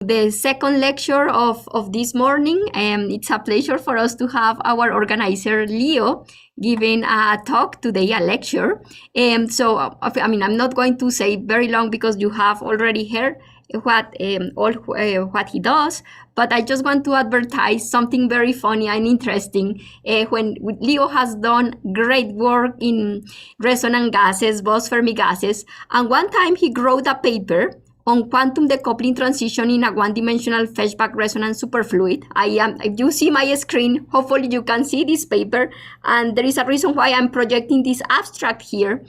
The second lecture of this morning. It's a pleasure for us to have our organizer, Leo, giving a talk today, a lecture. So, I mean, I'm not going to say very long because you have already heard what he does, but I just want to advertise something very funny and interesting. When Leo has done great work in resonant gases, Bose Fermi gases, and one time he wrote a paper on quantum decoupling transition in a one-dimensional Feshbach resonant superfluid. If you see my screen, hopefully you can see this paper, and there is a reason why I'm projecting this abstract here,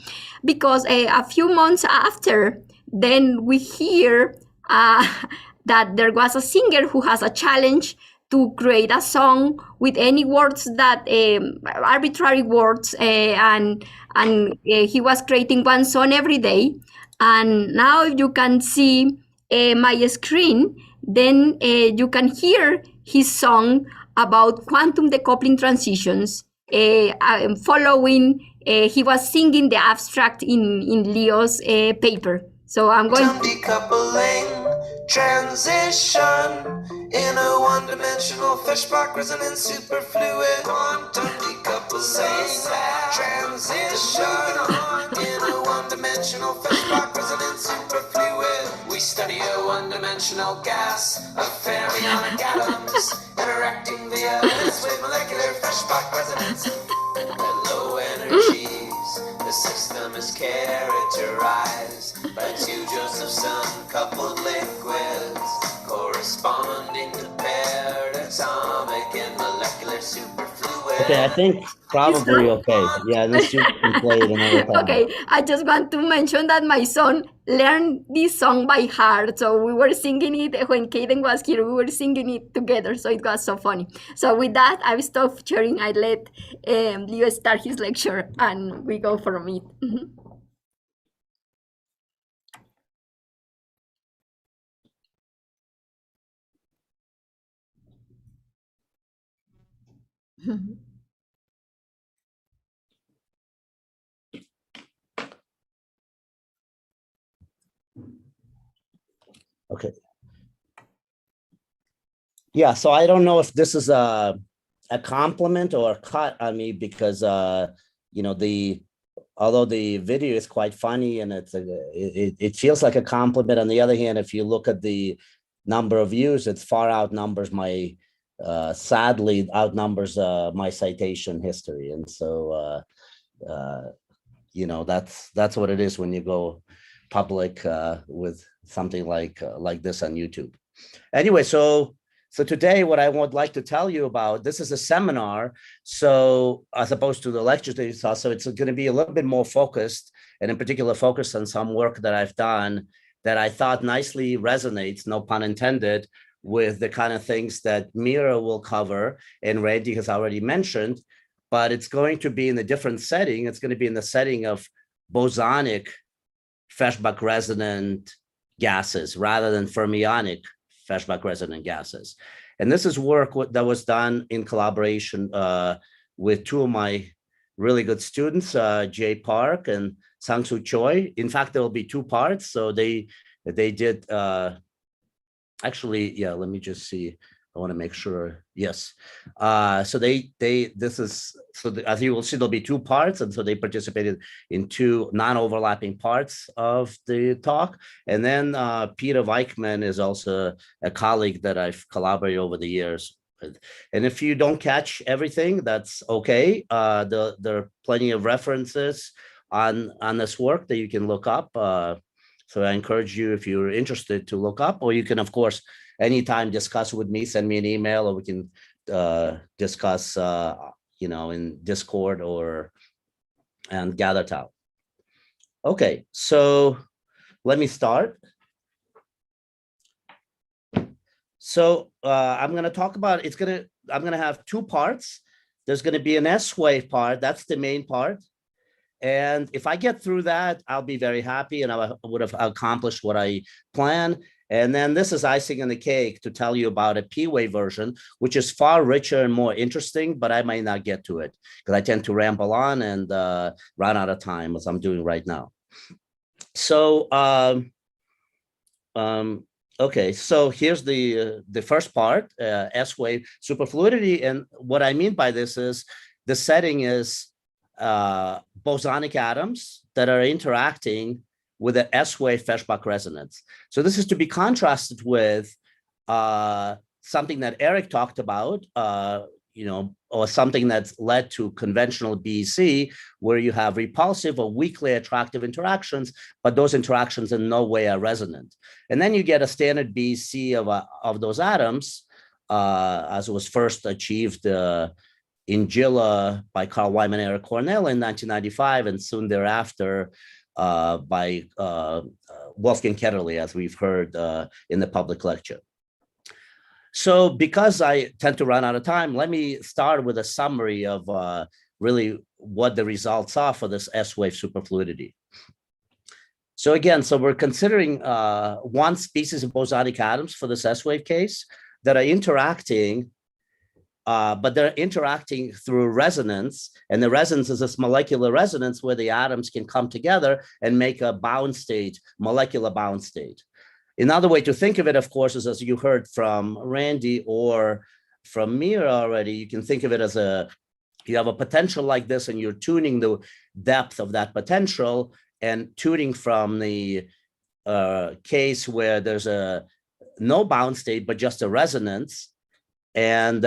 because a few months after, then we hear that there was a singer who has a challenge to create a song with any words that arbitrary words, and he was creating one song every day. And now if you can see my screen, then you can hear his song about quantum decoupling transitions. Following, he was singing the abstract in Leo's paper. So I'm going to decoupling transition in a one-dimensional Feshbach resonant superfluid. Quantum decoupling transition in a one-dimensional Feshbach resonant superfluid. We study a one-dimensional gas of fermionic atoms interacting via elements with molecular Feshbach resonance. At low energies, the system is characterized by two Josephson coupled liquids corresponding to paired atomic and molecular superfluid. Okay, I think probably okay. Yeah, this you can play it another time. Okay, I just want to mention that my son learned this song by heart. So we were singing it when Kaden was here. We were singing it together. So it was so funny. So with that, I stopped sharing. I let Leo start his lecture and we go from it. Okay. Yeah, so I don't know if this is a compliment or a cut on me because you know, although the video is quite funny and it feels like a compliment. On the other hand, if you look at the number of views, it's far outnumbers my sadly outnumbers my citation history, and so you know, that's what it is when you go public with something like this on YouTube. Anyway, so today what I would like to tell you about, this is a seminar, so as opposed to the lectures that you saw, so it's going to be a little bit more focused, and in particular focused on some work that I've done that I thought nicely resonates, no pun intended, with the kind of things that Mira will cover and Randy has already mentioned, but it's going to be in a different setting. It's going to be in the setting of bosonic Feshbach resonant gases rather than fermionic Feshbach resonant gases. And this is work that was done in collaboration with two of my really good students, Jay Park and Sang-Soo Choi. In fact, there will be two parts. So they did, actually, yeah, let me just see. I want to make sure. Yes. So as you will see, there'll be two parts. And so they participated in two non-overlapping parts of the talk. And then Peter Weichmann is also a colleague that I've collaborated over the years with. And if you don't catch everything, that's okay. There are plenty of references on this work that you can look up. So I encourage you, if you're interested, to look up, or you can, of course, anytime discuss with me, send me an email, or we can discuss, you know, in Discord and GatherTown. Okay, so let me start. So I'm going to talk about, I'm going to have two parts. There's going to be an S-wave part. That's the main part. And if I get through that, I'll be very happy and I would have accomplished what I planned. And then this is icing on the cake to tell you about a P-wave version, which is far richer and more interesting, but I might not get to it because I tend to ramble on and run out of time, as I'm doing right now. So Okay, so here's the first part, S-wave superfluidity. And what I mean by this is the setting is bosonic atoms that are interacting with an S-wave Feshbach resonance. So this is to be contrasted with something that Eric talked about, or something that's led to conventional BEC, where you have repulsive or weakly attractive interactions, but those interactions in no way are resonant. And then you get a standard BEC of those atoms, as it was first achieved in Gila by Carl Wyman and Eric Cornell in 1995, and soon thereafter by Wolfgang Ketterle, as we've heard in the public lecture. So because I tend to run out of time, let me start with a summary of really what the results are for this S-wave superfluidity. So again, we're considering one species of bosonic atoms for this S-wave case that are interacting, but they're interacting through resonance. And the resonance is this molecular resonance where the atoms can come together and make a bound state, molecular bound state. Another way to think of it, of course, is as you heard from Randy or from Mira already, you can think of it as you have a potential like this and you're tuning the depth of that potential, and tuning from the case where there's no bound state, but just a resonance, and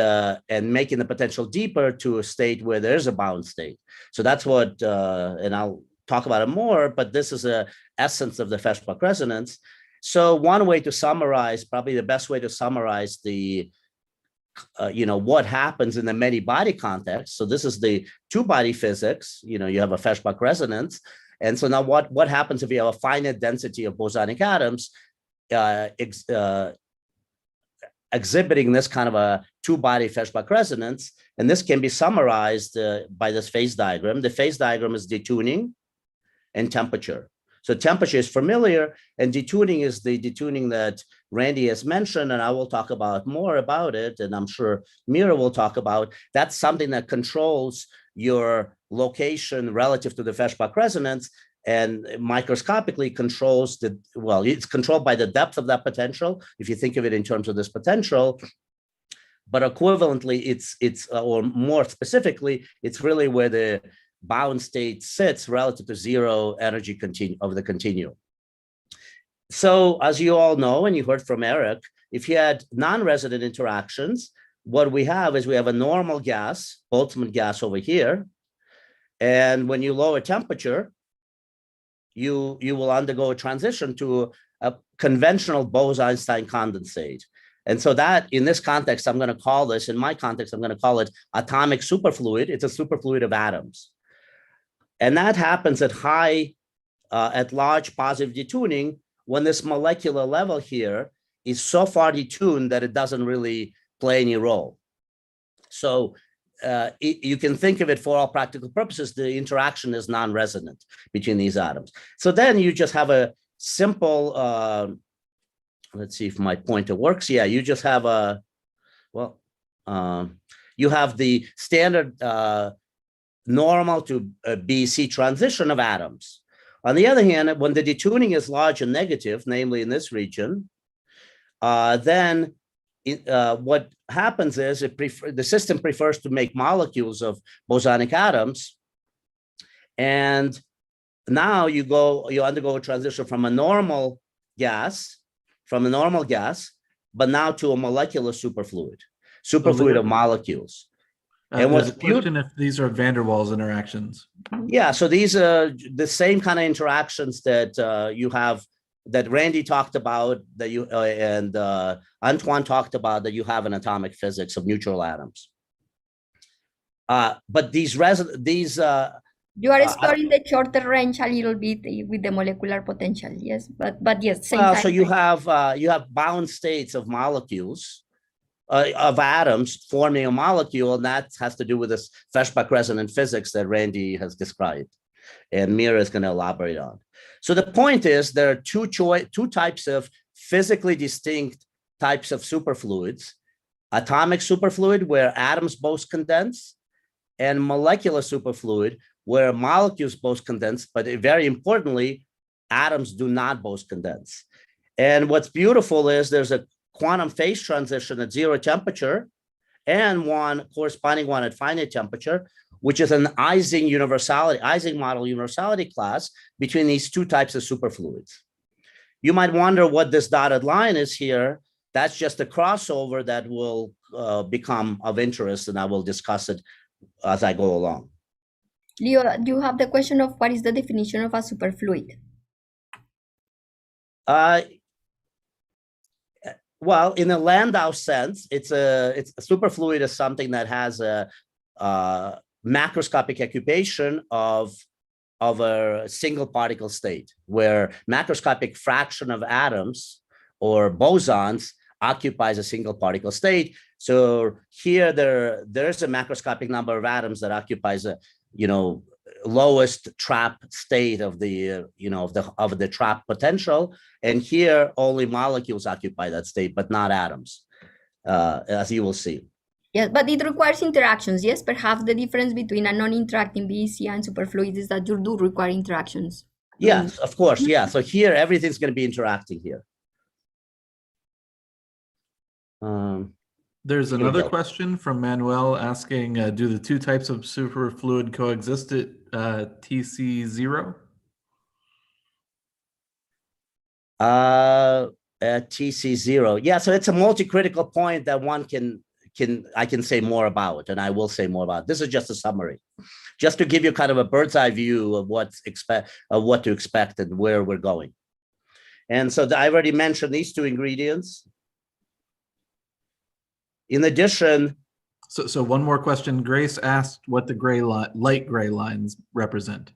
making the potential deeper to a state where there's a bound state. So that's what, and I'll talk about it more, but this is the essence of the Feshbach resonance. So one way to summarize, probably the best way to summarize the, what happens in the many body context. So this is the two body physics, you have a Feshbach resonance. And so now what happens if you have a finite density of bosonic atoms exhibiting this kind of a two-body Feshbach resonance? And this can be summarized by this phase diagram. The phase diagram is detuning and temperature. So temperature is familiar, and detuning is the detuning that Randy has mentioned, and I will talk about more about it, and I'm sure Mira will talk about. That's something that controls your location relative to the Feshbach resonance, and microscopically controls it's controlled by the depth of that potential, if you think of it in terms of this potential. But equivalently, it's or more specifically, it's really where the bound state sits relative to zero energy of the continuum. So as you all know, and you heard from Eric, if you had non-resonant interactions, what we have is we have a normal gas, Boltzmann gas over here. And when you lower temperature, you will undergo a transition to a conventional Bose-Einstein condensate. And so that, in this context, I'm going to call this, in my context, I'm going to call it atomic superfluid. It's a superfluid of atoms. And that happens at large positive detuning when this molecular level here is so far detuned that it doesn't really play any role. So you can think of it for all practical purposes, the interaction is non-resonant between these atoms. So then you just have a simple, let's see if my pointer works. Yeah, you just have you have the standard normal to BEC transition of atoms. On the other hand, when the detuning is large and negative, namely in this region, then what happens is the system prefers to make molecules of bosonic atoms. And now you undergo a transition from a normal gas, but now to a molecular superfluid of molecules. And what's a question if these are van der Waals interactions? Yeah, so these are the same kind of interactions that you have, that Randy talked about, that you and Antoine talked about, that you have in atomic physics of neutral atoms. But these you are exploring the shorter range a little bit with the molecular potential, yes, but yes, same time. So you have bound states of molecules. Of atoms forming a molecule, and that has to do with this Feshbach resonant physics that Randy has described, and Mira is going to elaborate on. So the point is, there are two types of physically distinct types of superfluids: atomic superfluid, where atoms both condense, and molecular superfluid, where molecules both condense, but very importantly, atoms do not both condense. And what's beautiful is there's a quantum phase transition at 0 temperature and one corresponding one at finite temperature, which is an Ising model universality class between these two types of superfluids. You might wonder what this dotted line is here. That's just a crossover that will become of interest, and I will discuss it as I go along. Leo, do you have the question of what is the definition of a superfluid? Well, in a Landau sense, it's a superfluid is something that has a macroscopic occupation of a single particle state, where macroscopic fraction of atoms or bosons occupies a single particle state. So here there's a macroscopic number of atoms that occupies a lowest trap state of the of the trap potential, and here only molecules occupy that state, but not atoms, as you will see. Yes, but it requires interactions. Yes, perhaps the difference between a non-interacting BEC and superfluid is that you do require interactions. Yes, of course. Yeah. So here everything's going to be interacting here. There's another question from Manuel asking, do the two types of superfluid coexist at TC0? At TC0. Yeah, so it's a multi-critical point that one I can say more about, and I will say more about. This is just a summary, just to give you kind of a bird's eye view of what to expect and where we're going. And so I already mentioned these two ingredients. In addition, so one more question. Grace asked what the gray light gray lines represent.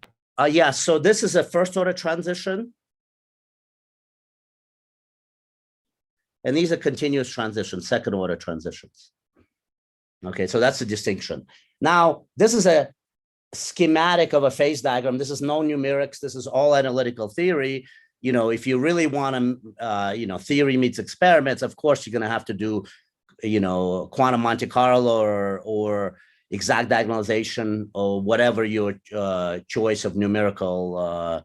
Yeah, so this is a first order transition. And these are continuous transitions, second order transitions. Okay, so that's the distinction. Now, this is a schematic of a phase diagram. This is no numerics. This is all analytical theory. If you really want to, theory meets experiments, of course, you're going to have to do quantum Monte Carlo or exact diagonalization or whatever your choice of numerical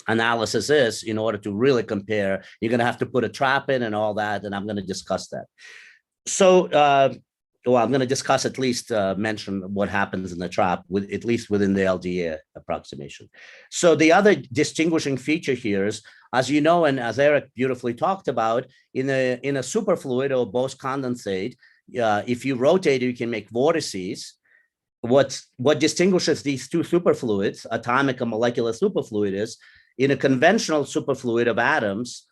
analysis is in order to really compare. You're going to have to put a trap in and all that, and I'm going to discuss that. So, I'm going to discuss at least mention what happens in the trap, at least within the LDA approximation. So the other distinguishing feature here is, as you know, and as Eric beautifully talked about, in a superfluid or Bose condensate, if you rotate it, you can make vortices. What distinguishes these two superfluids, atomic and molecular superfluid, is in a conventional superfluid of atoms,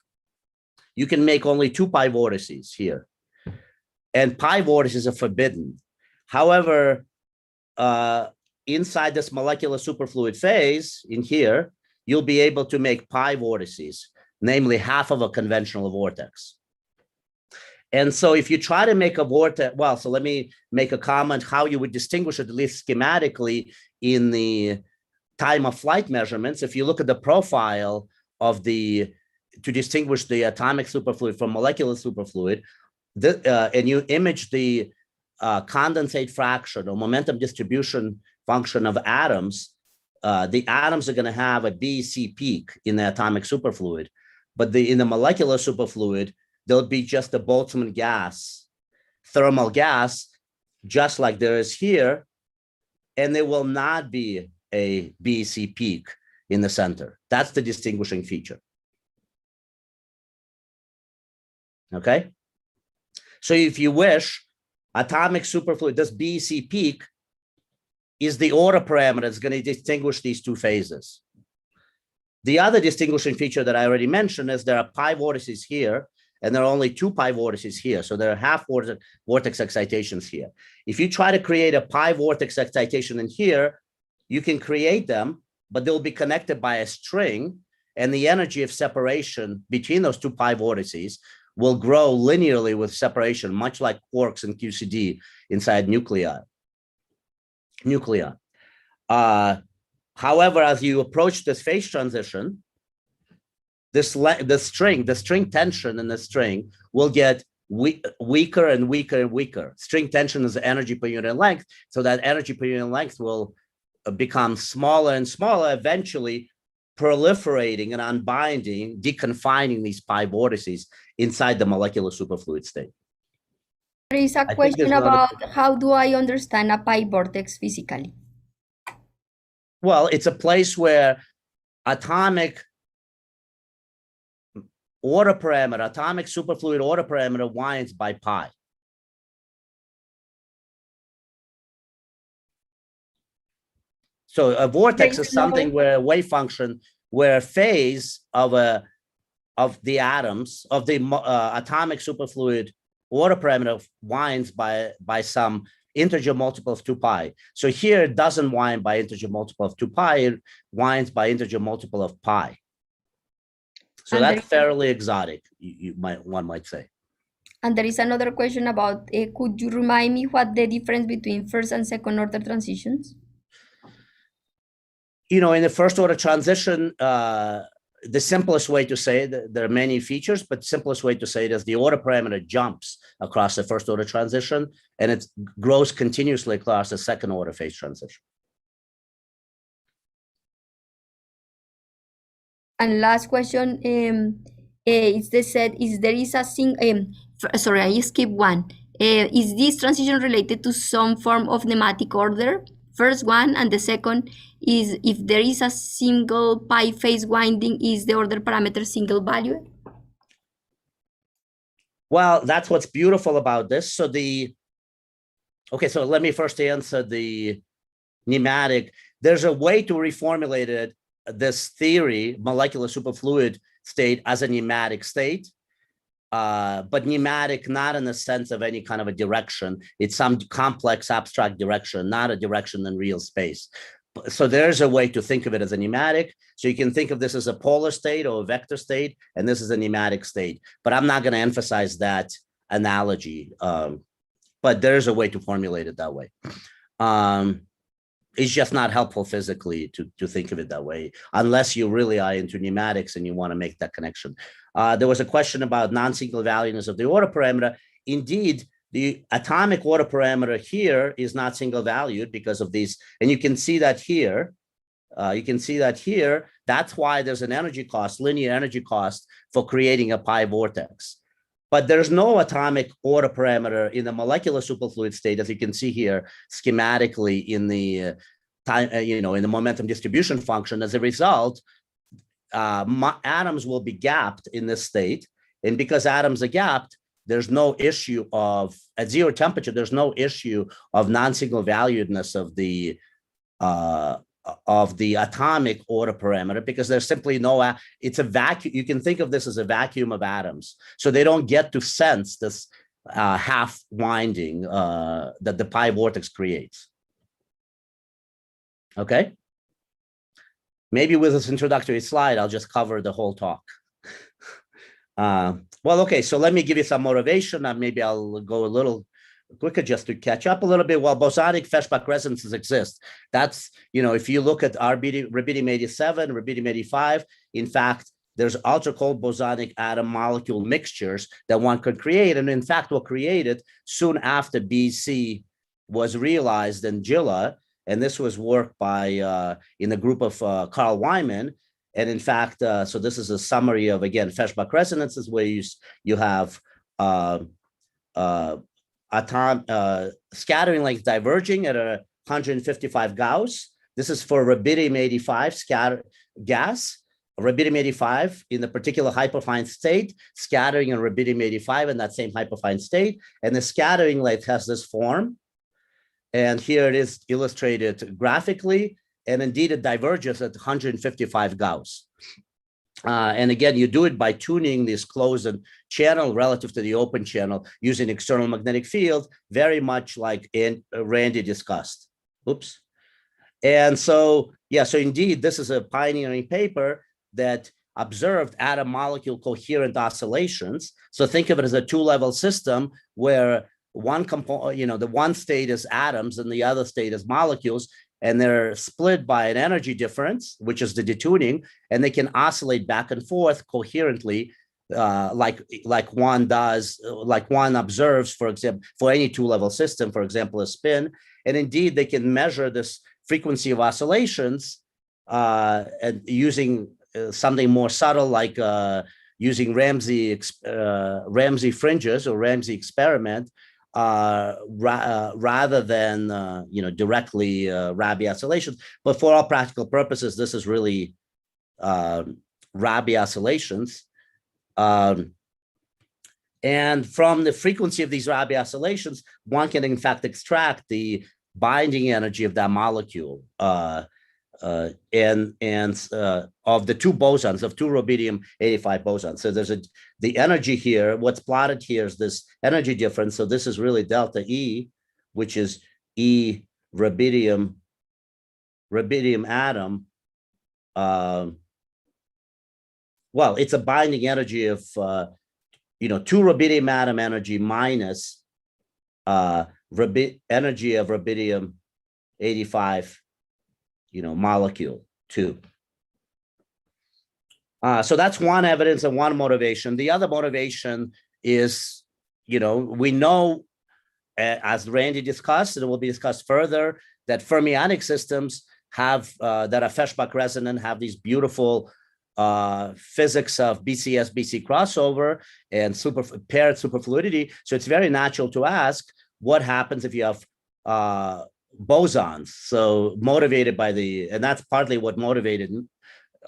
you can make only 2 pi vortices here. And pi vortices are forbidden. However, inside this molecular superfluid phase in here, you'll be able to make pi vortices, namely half of a conventional vortex. And so if you try to make a vortex, well, so let me make a comment how you would distinguish it, at least schematically, in the time of flight measurements. If you look at the profile of to distinguish the atomic superfluid from molecular superfluid, and you image the condensate fraction or momentum distribution function of atoms, the atoms are going to have a BEC peak in the atomic superfluid, but in the molecular superfluid, there'll be just a Boltzmann gas, thermal gas, just like there is here, and there will not be a BEC peak in the center. That's the distinguishing feature. Okay? So if you wish, atomic superfluid, this BEC peak is the order parameter that's going to distinguish these two phases. The other distinguishing feature that I already mentioned is there are pi vortices here, and there are only 2 pi vortices here. So there are half vortex excitations here. If you try to create a pi vortex excitation in here, you can create them, but they'll be connected by a string, and the energy of separation between those 2 pi vortices will grow linearly with separation, much like quarks and QCD inside nuclei. However, as you approach this phase transition, the string tension in the string will get weaker and weaker and weaker. String tension is the energy per unit length, so that energy per unit length will become smaller and smaller. Eventually, proliferating and unbinding, deconfining these pi vortices inside the molecular superfluid state. There is a question about how do I understand a pi vortex physically? Well, it's a place where atomic order parameter, atomic superfluid order parameter winds by pi. So a vortex is something where a wave function, where phase of the atoms of the atomic superfluid order parameter winds by some integer multiple of 2 pi. So here it doesn't wind by integer multiple of 2 pi, it winds by integer multiple of pi. So that's fairly exotic, one might say. And there is another question about, could you remind me what the difference between first and second order transitions? You know, in the first order transition, the simplest way to say it, there are many features, but the simplest way to say it is the order parameter jumps across the first order transition and it grows continuously across the second order phase transition. And last question, is the set, is there is a sorry, I skipped one. Is this transition related to some form of nematic order? First one, and the second is if there is a single pi phase winding, is the order parameter single value? Well, that's what's beautiful about this. So so let me first answer the nematic. There's a way to reformulate it, this theory, molecular superfluid state, as a nematic state. But nematic, not in the sense of any kind of a direction. It's some complex abstract direction, not a direction in real space. So there's a way to think of it as a nematic. So you can think of this as a polar state or a vector state, and this is a nematic state. But I'm not going to emphasize that analogy. But there's a way to formulate it that way. It's just not helpful physically to think of it that way, unless you really are into pneumatics and you want to make that connection. There was a question about non-single valueness of the order parameter. Indeed, the atomic order parameter here is not single valued because of these, and you can see that here. That's why there's an energy cost, linear energy cost for creating a pi vortex. But there's no atomic order parameter in the molecular superfluid state, as you can see here schematically in the time, in the momentum distribution function. As a result, atoms will be gapped in this state, and because atoms are gapped, there's no issue of, at zero temperature, there's no issue of non-single valuedness of the atomic order parameter, because there's simply no, it's a vacuum. You can think of this as a vacuum of atoms. So they don't get to sense this half winding that the pi vortex creates. Okay. Maybe with this introductory slide, I'll just cover the whole talk. Well, okay, so let me give you some motivation, and maybe I'll go a little quicker just to catch up a little bit. Well, bosonic Feshbach resonances exist. That's, if you look at rubidium-87, rubidium-85, in fact, there's ultracold bosonic atom molecule mixtures that one could create, and in fact were created soon after BC was realized in Gila, and this was work by, in the group of Carl Wyman. And in fact, so this is a summary of, again, Feshbach resonances where you have scattering length diverging at 155 Gauss. This is for rubidium-85 gas. Rubidium-85 in the particular hyperfine state, scattering in rubidium-85 in that same hyperfine state. And the scattering length has this form. And here it is illustrated graphically. And indeed, it diverges at 155 Gauss. And again, you do it by tuning this closed channel relative to the open channel using external magnetic field, very much like Randy discussed. Oops. And so, yeah, so indeed, this is a pioneering paper that observed atom molecule coherent oscillations. So think of it as a two-level system where one component, the one state is atoms and the other state is molecules, and they're split by an energy difference, which is the detuning, and they can oscillate back and forth coherently, like one does, like one observes, for example, for any two-level system, for example, a spin. And indeed, they can measure this frequency of oscillations and using something more subtle like using Ramsey fringes or Ramsey experiment rather than directly Rabi oscillations. But for all practical purposes, this is really Rabi oscillations. And from the frequency of these Rabi oscillations, one can in fact extract the binding energy of that molecule and of the two bosons, of two rubidium-85 bosons. So there's the energy here. What's plotted here is this energy difference. So this is really delta E, which is E rubidium atom. Well, it's a binding energy of two rubidium atom energy minus energy of rubidium 85 molecule 2. So that's one evidence and one motivation. The other motivation is, we know, as Randy discussed, and it will be discussed further, that fermionic systems have that are Feshbach resonant, have these beautiful physics of BCS-BC crossover and paired superfluidity. So it's very natural to ask what happens if you have bosons. So motivated by and that's partly what motivated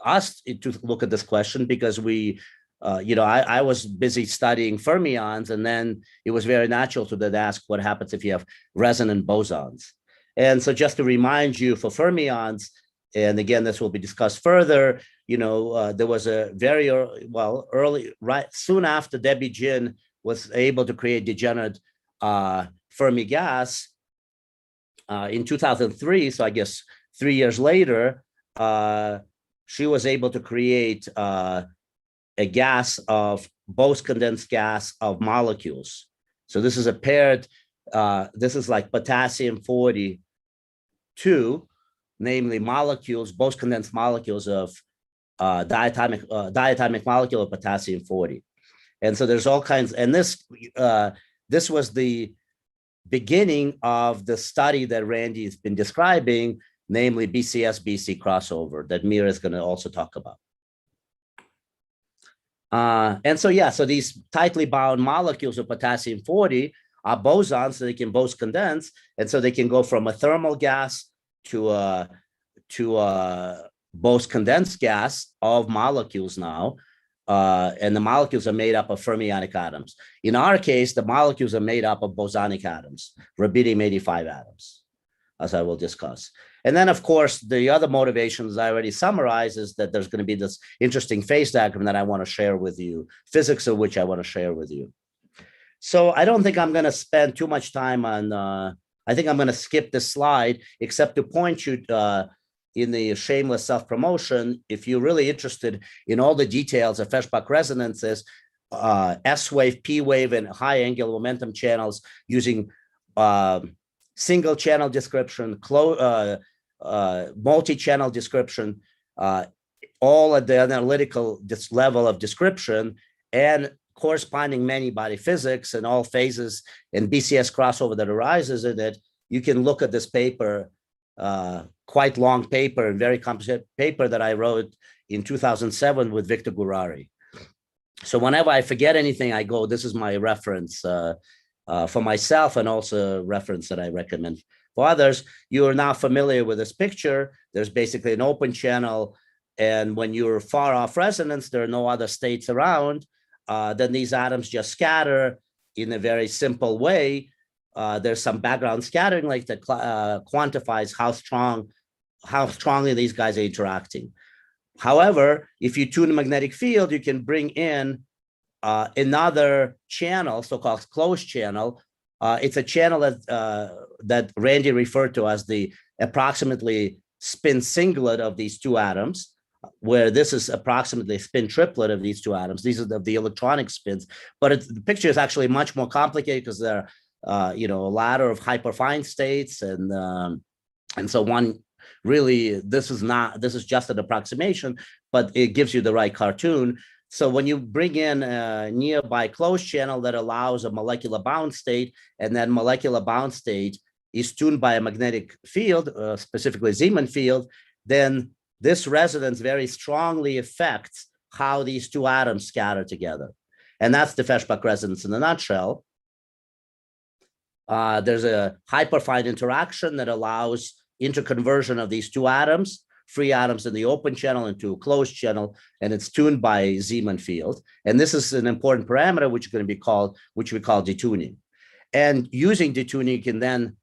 us to look at this question, because I was busy studying fermions, and then it was very natural to then ask what happens if you have resonant bosons. And so just to remind you, for fermions, and again, this will be discussed further, there was a very early, right soon after Debbie Jin was able to create degenerate Fermi gas in 2003. So I guess 3 years later, she was able to create a gas of Bose condensed gas of molecules. So this is a paired, this is like potassium 42, namely molecules, Bose condensed molecules of diatomic molecule of potassium 40. And so there's all kinds, and this was the beginning of the study that Randy has been describing, namely BCS-BC crossover, that Mira is going to also talk about. And so, so these tightly bound molecules of potassium 40 are bosons, so they can Bose condense, and so they can go from a thermal gas to a Bose condensed gas of molecules now. And the molecules are made up of fermionic atoms. In our case, the molecules are made up of bosonic atoms, rubidium-85 atoms, as I will discuss. And then, of course, the other motivations I already summarized is that there's going to be this interesting phase diagram that I want to share with you, physics of which I want to share with you. So I don't think I'm going to spend too much time on, I think I'm going to skip this slide, except to point you in the shameless self-promotion, if you're really interested in all the details of Feshbach resonances, S-wave, P-wave, and high angular momentum channels using single channel description, multi-channel description, all at the analytical level of description, and corresponding many-body physics and all phases and BCS crossover that arises in it, you can look at this paper, quite long paper and very complicated paper that I wrote in 2007 with Victor Gurari. So whenever I forget anything, I go, this is my reference for myself, and also a reference that I recommend for others. You are now familiar with this picture. There's basically an open channel, and when you're far off resonance, there are no other states around, then these atoms just scatter in a very simple way. There's some background scattering like that quantifies how strongly these guys are interacting. However, if you tune a magnetic field, you can bring in another channel, so-called closed channel. It's a channel that Randy referred to as the approximately spin singlet of these two atoms, where this is approximately a spin triplet of these two atoms. These are the electronic spins, but the picture is actually much more complicated because there are a ladder of hyperfine states, and so one really, this is just an approximation, but it gives you the right cartoon. So when you bring in a nearby closed channel that allows a molecular bound state, and then molecular bound state is tuned by a magnetic field, specifically Zeeman field, then this resonance very strongly affects how these two atoms scatter together. And that's the Feshbach resonance in a nutshell. There's a hyperfine interaction that allows interconversion of these two atoms, free atoms in the open channel into a closed channel, and it's tuned by Zeeman field. And this is an important parameter which we call detuning. And using detuning, you can then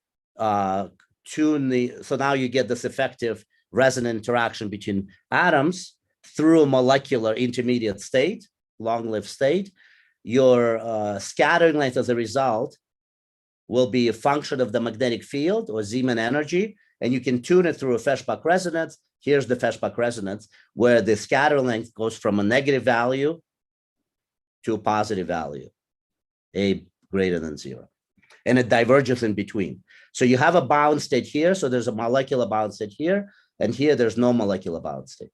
tune so now you get this effective resonant interaction between atoms through a molecular intermediate state, long-lived state. Your scattering length as a result will be a function of the magnetic field or Zeeman energy, and you can tune it through a Feshbach resonance. Here's the Feshbach resonance, where the scattering length goes from a negative value to a positive value, A greater than 0. And it diverges in between. So you have a bound state here, so there's a molecular bound state here, and here there's no molecular bound state.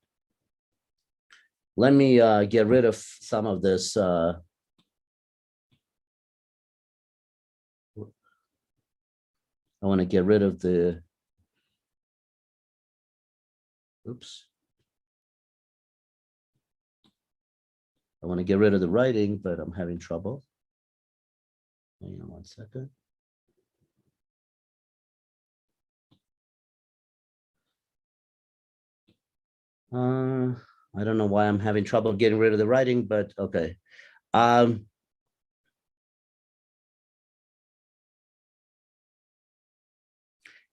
Let me get rid of some of this. I want to get rid of the, oops. I want to get rid of the writing, but I'm having trouble. Hang on one second. I don't know why I'm having trouble getting rid of the writing, but okay.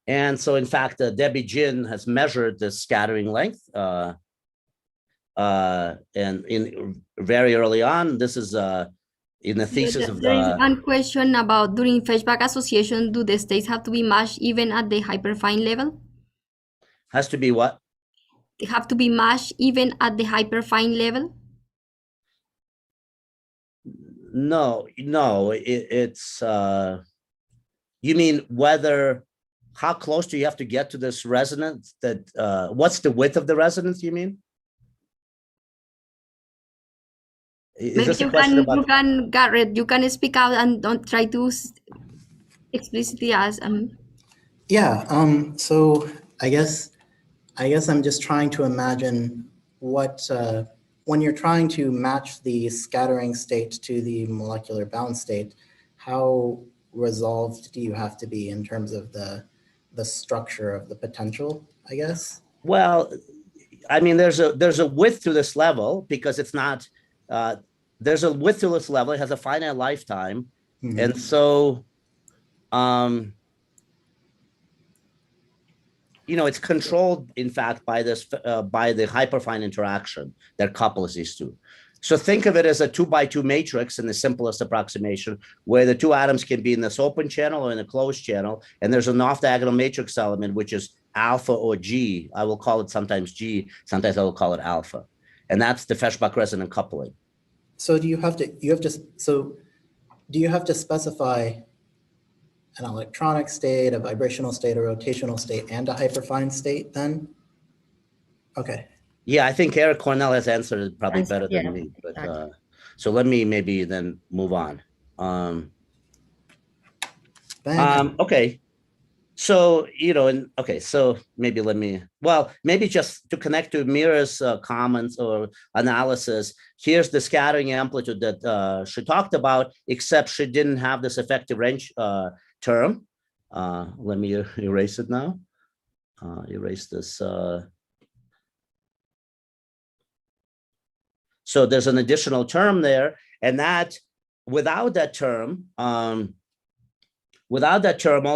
And so, in fact, Debbie Jin has measured the scattering length, and very early on, this is in the thesis of the. There is one question about during Feshbach association, do the states have to be matched even at the hyperfine level? Has to be what? They have to be matched even at the hyperfine level? No, it's you mean whether, how close do you have to get to this resonance? That what's the width of the resonance, you mean? Maybe you can, Garrett, you can speak out and don't try to explicitly ask. Yeah, so I guess I'm just trying to imagine what, when you're trying to match the scattering state to the molecular bound state, how resolved do you have to be in terms of the structure of the potential, I guess? Well, I mean, there's a width to this level because it's not, there's a width to this level, it has a finite lifetime. Mm-hmm. And so, you know, it's controlled, in fact, by this, by the hyperfine interaction that couples these two. So think of it as a 2x2 matrix in the simplest approximation, where the two atoms can be in this open channel or in a closed channel, and there's an off-diagonal matrix element, which is alpha or G. I will call it sometimes G, sometimes I will call it alpha. And that's the Feshbach resonant coupling. So do you have to specify an electronic state, a vibrational state, a rotational state, and a hyperfine state then? Okay. Yeah, I think Eric Cornell has answered it probably better than me, but exactly. So let me maybe then move on. Okay, so, you know, okay, so maybe let me, well, maybe just to connect to Mira's comments or analysis, here's the scattering amplitude that she talked about, except she didn't have this effective range term. Let me erase it now. Erase this. So there's an additional term there, and that without that term, all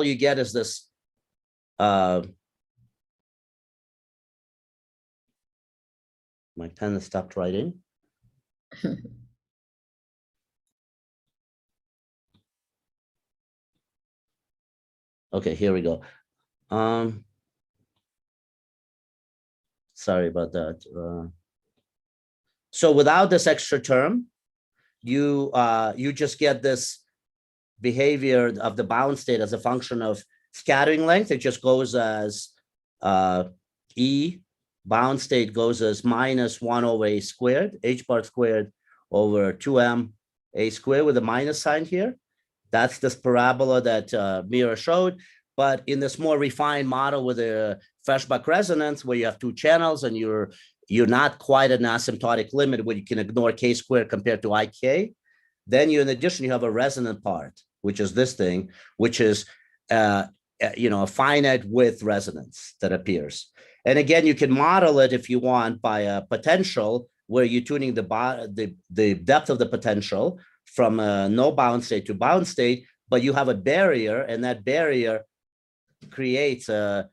you get is this. My pen has stopped writing. Okay, here we go. Sorry about that. So without this extra term, you just get this behavior of the bound state as a function of scattering length. It just goes as E, bound state goes as -1 over A squared, H bar squared over 2M A squared with a minus sign here. That's this parabola that Mira showed. But in this more refined model with a Feshbach resonance, where you have two channels and you're not quite an asymptotic limit where you can ignore k squared compared to ik. Then in addition, you have a resonant part, which is this thing, which is a finite width resonance that appears. And again, you can model it if you want by a potential where you're tuning the depth of the potential from a no bound state to bound state, but you have a barrier, and that barrier creates a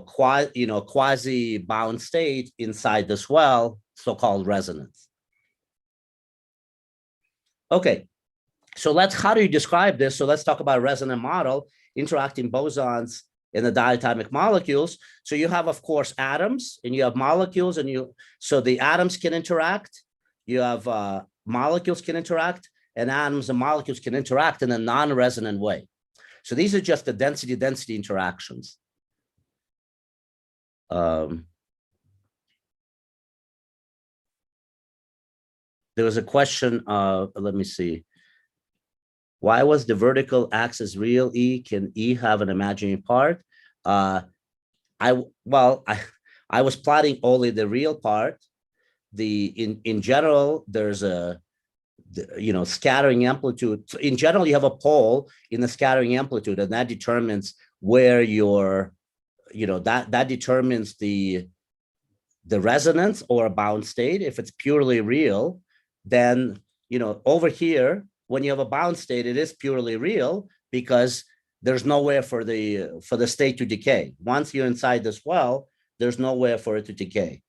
quasi bound state inside this well, so-called resonance. Okay, so how do you describe this? So let's talk about a resonant model, interacting bosons in the diatomic molecules. So you have, of course, atoms, and you have molecules, so the atoms can interact, you have molecules can interact, and atoms and molecules can interact in a non-resonant way. So these are just the density-density interactions. There was a question, let me see. Why was the vertical axis real E? Can E have an imaginary part? I was plotting only the real part. In general, there's a scattering amplitude. So in general, you have a pole in the scattering amplitude, and that determines where your that determines the resonance or a bound state. If it's purely real, then over here, when you have a bound state, it is purely real because there's nowhere for the state to decay. Once you're inside this well, there's nowhere for it to decay.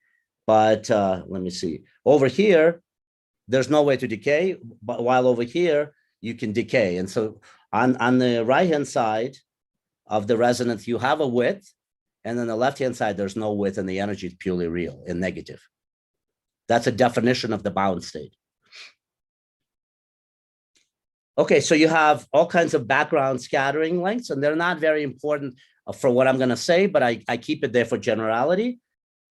But let me see. Over here, there's no way to decay, but while over here, you can decay. And so on the right-hand side of the resonance, you have a width, and on the left-hand side, there's no width, and the energy is purely real and negative. That's a definition of the bound state. Okay, so you have all kinds of background scattering lengths, and they're not very important for what I'm going to say, but I keep it there for generality.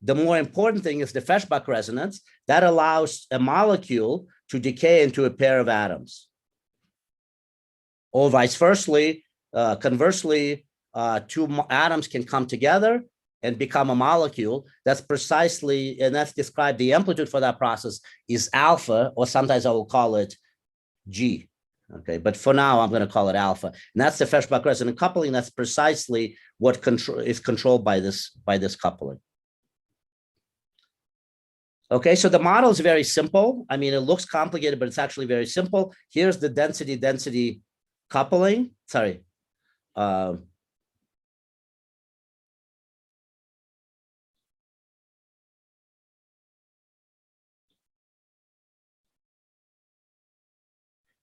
The more important thing is the Feshbach resonance that allows a molecule to decay into a pair of atoms. Or vice versa, conversely, two atoms can come together and become a molecule. That's precisely, and that's described, the amplitude for that process is alpha, or sometimes I will call it G. Okay, but for now, I'm going to call it alpha. And that's the Feshbach resonant coupling. That's precisely what is controlled by this coupling. Okay, so the model is very simple. I mean, it looks complicated, but it's actually very simple. Here's the density-density coupling. Sorry.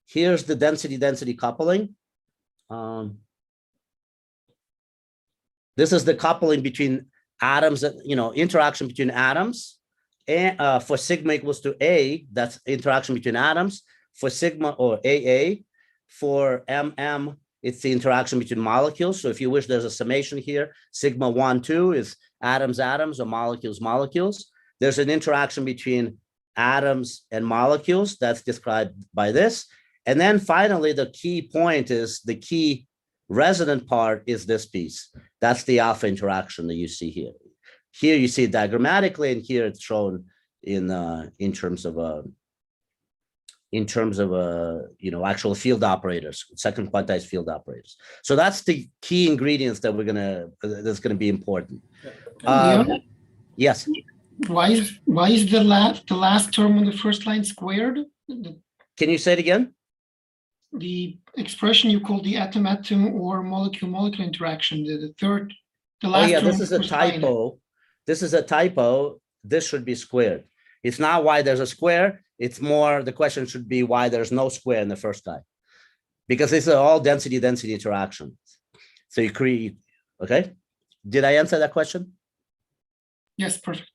Here's the density-density coupling. This is the coupling between atoms, interaction between atoms. And for sigma equals to A, that's interaction between atoms. For sigma or AA, for MM, it's the interaction between molecules. So if you wish, there's a summation here. Sigma 1, 2 is atoms, atoms, or molecules, molecules. There's an interaction between atoms and molecules that's described by this. And then finally, the key point is the key resonant part is this piece. That's the alpha interaction that you see here. Here you see it diagrammatically, and here it's shown in terms of actual field operators, second quantized field operators. So that's the key ingredients that that's gonna be important. Yes. Why is the last term on the first line squared? Can you say it again? The expression you call the atom-atom or molecule-molecule interaction, the last term. This is a typo. This is a typo. This should be squared. It's not why there's a square. It's more, the question should be why there's no square in the first guy. Because these are all density-density interactions. So you create, okay? Did I answer that question? Yes, perfect.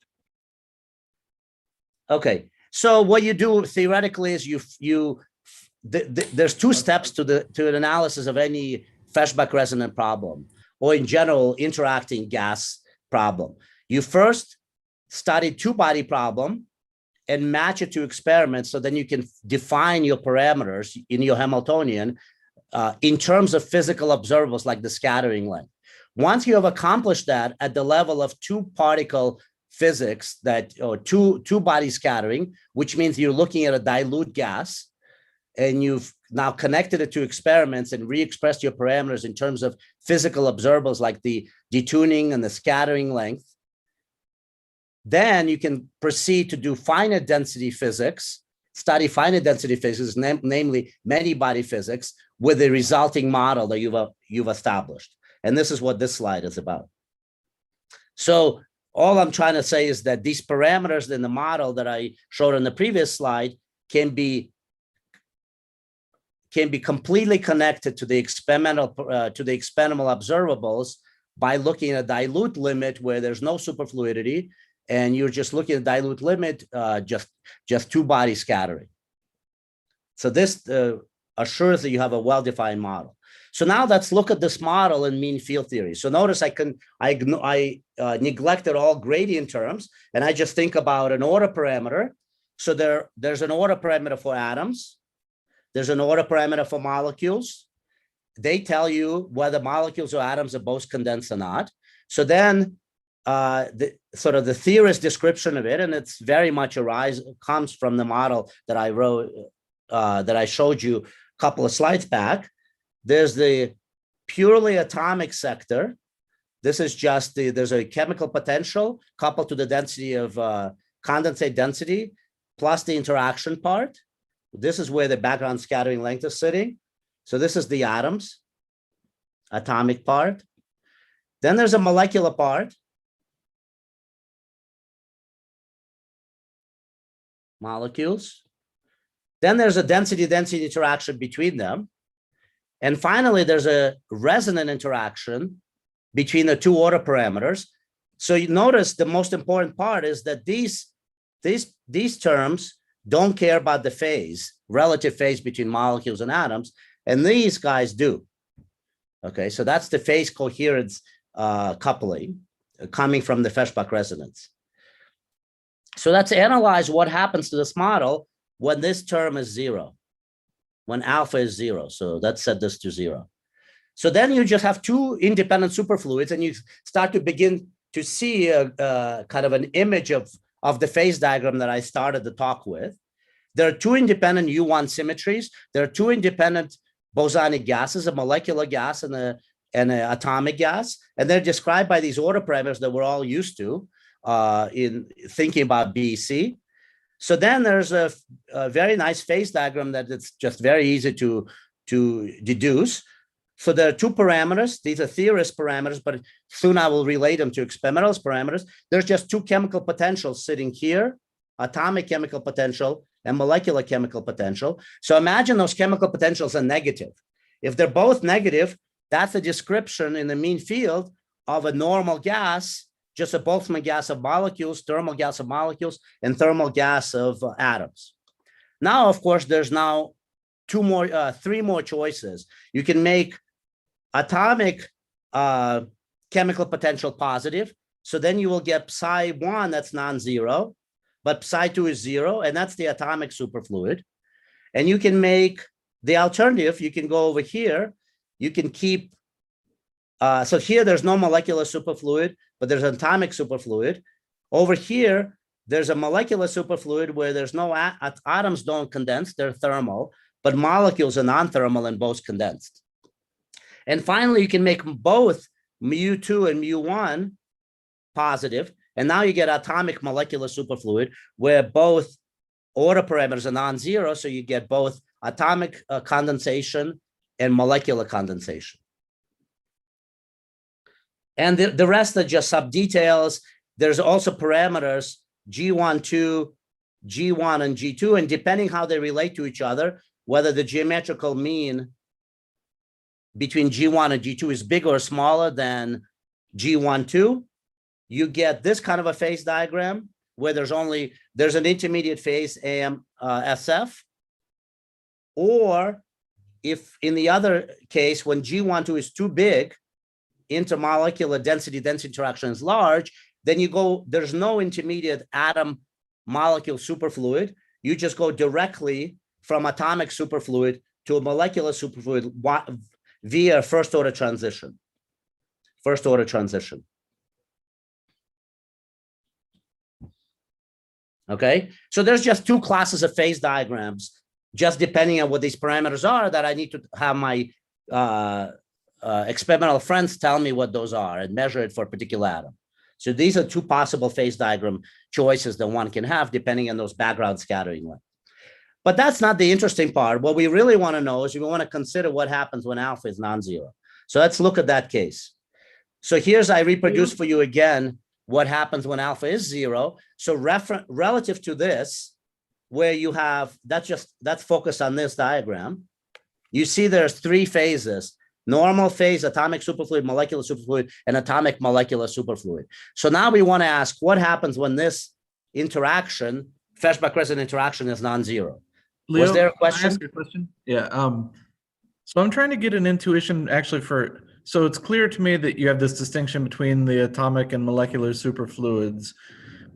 Okay. So what you do theoretically is there's two steps to an analysis of any Feshbach resonant problem, or in general, interacting gas problem. You first study two-body problem and match it to experiments, so then you can define your parameters in your Hamiltonian in terms of physical observables like the scattering length. Once you have accomplished that at the level of two particle physics, or two body scattering, which means you're looking at a dilute gas, and you've now connected it to experiments and re-expressed your parameters in terms of physical observables like the detuning and the scattering length, then you can proceed to do finite density physics, study finite density physics, namely many body physics, with the resulting model that you've established. And this is what this slide is about. So all I'm trying to say is that these parameters in the model that I showed on the previous slide can be completely connected to the experimental observables by looking at a dilute limit where there's no superfluidity, and you're just looking at dilute limit, just two body scattering. So this assures that you have a well-defined model. So now let's look at this model in mean field theory. So notice I neglected all gradient terms, and I just think about an order parameter. So there's an order parameter for atoms. There's an order parameter for molecules. They tell you whether molecules or atoms are both condensed or not. So then the theorist description of it, and it's very much comes from the model that I wrote, that I showed you a couple of slides back. There's the purely atomic sector. This is just there's a chemical potential coupled to the density of condensate density plus the interaction part. This is where the background scattering length is sitting. So this is the atoms, atomic part. Then there's a molecular part. Molecules. Then there's a density-density interaction between them. And finally, there's a resonant interaction between the two order parameters. So you notice the most important part is that these terms don't care about the phase, relative phase between molecules and atoms, and these guys do. Okay, so that's the phase coherence coupling coming from the Feshbach resonance. So let's analyze what happens to this model when this term is zero, when alpha is zero. So let's set this to zero. So then you just have two independent superfluids, and you start to begin to see a kind of an image of the phase diagram that I started the talk with. There are two independent U1 symmetries. There are two independent bosonic gases, a molecular gas and an atomic gas. And they're described by these order parameters that we're all used to in thinking about BEC. So then there's a very nice phase diagram that it's just very easy to deduce. So there are two parameters. These are theorist parameters, but soon I will relate them to experimental parameters. There's just two chemical potentials sitting here, atomic chemical potential and molecular chemical potential. So imagine those chemical potentials are negative. If they're both negative, that's a description in the mean field of a normal gas, just a Boltzmann gas of molecules, thermal gas of molecules, and thermal gas of atoms. Now, of course, there's now three more choices. You can make atomic chemical potential positive. So then you will get psi1 that's non-zero, but psi2 is zero, and that's the atomic superfluid. And you can make the alternative. You can go over here. You can keep, so here there's no molecular superfluid, but there's an atomic superfluid. Over here, there's a molecular superfluid where there's no atoms don't condense, they're thermal, but molecules are non-thermal and both condensed. And finally, you can make both mu2 and mu1 positive, and now you get atomic molecular superfluid where both order parameters are non-zero, so you get both atomic condensation and molecular condensation. And the rest are just sub-details. There's also parameters G1, 2, G1, and G2, and depending how they relate to each other, whether the geometrical mean between G1 and G2 is bigger or smaller than G1, 2, you get this kind of a phase diagram where there's an intermediate phase AM SF, or if in the other case, when G1, 2 is too big, intermolecular density interaction is large, then you go, there's no intermediate atom molecule superfluid. You just go directly from atomic superfluid to a molecular superfluid via first order transition. first order transition. Okay, so there's just two classes of phase diagrams, just depending on what these parameters are, that I need to have my experimental friends tell me what those are and measure it for a particular atom. So these are two possible phase diagram choices that one can have depending on those background scattering lengths. But that's not the interesting part. What we really want to know is we want to consider what happens when alpha is non-zero. So let's look at that case. So here's, I reproduce for you again what happens when alpha is zero. So relative to this, where you have, that's focused on this diagram. You see there's three phases: normal phase, atomic superfluid, molecular superfluid, and atomic molecular superfluid. So now we want to ask what happens when this interaction, Feshbach-Resonant interaction, is non-zero. Leo, was there a question? Can I ask a question? Yeah. So I'm trying to get an intuition actually for, so it's clear to me that you have this distinction between the atomic and molecular superfluids,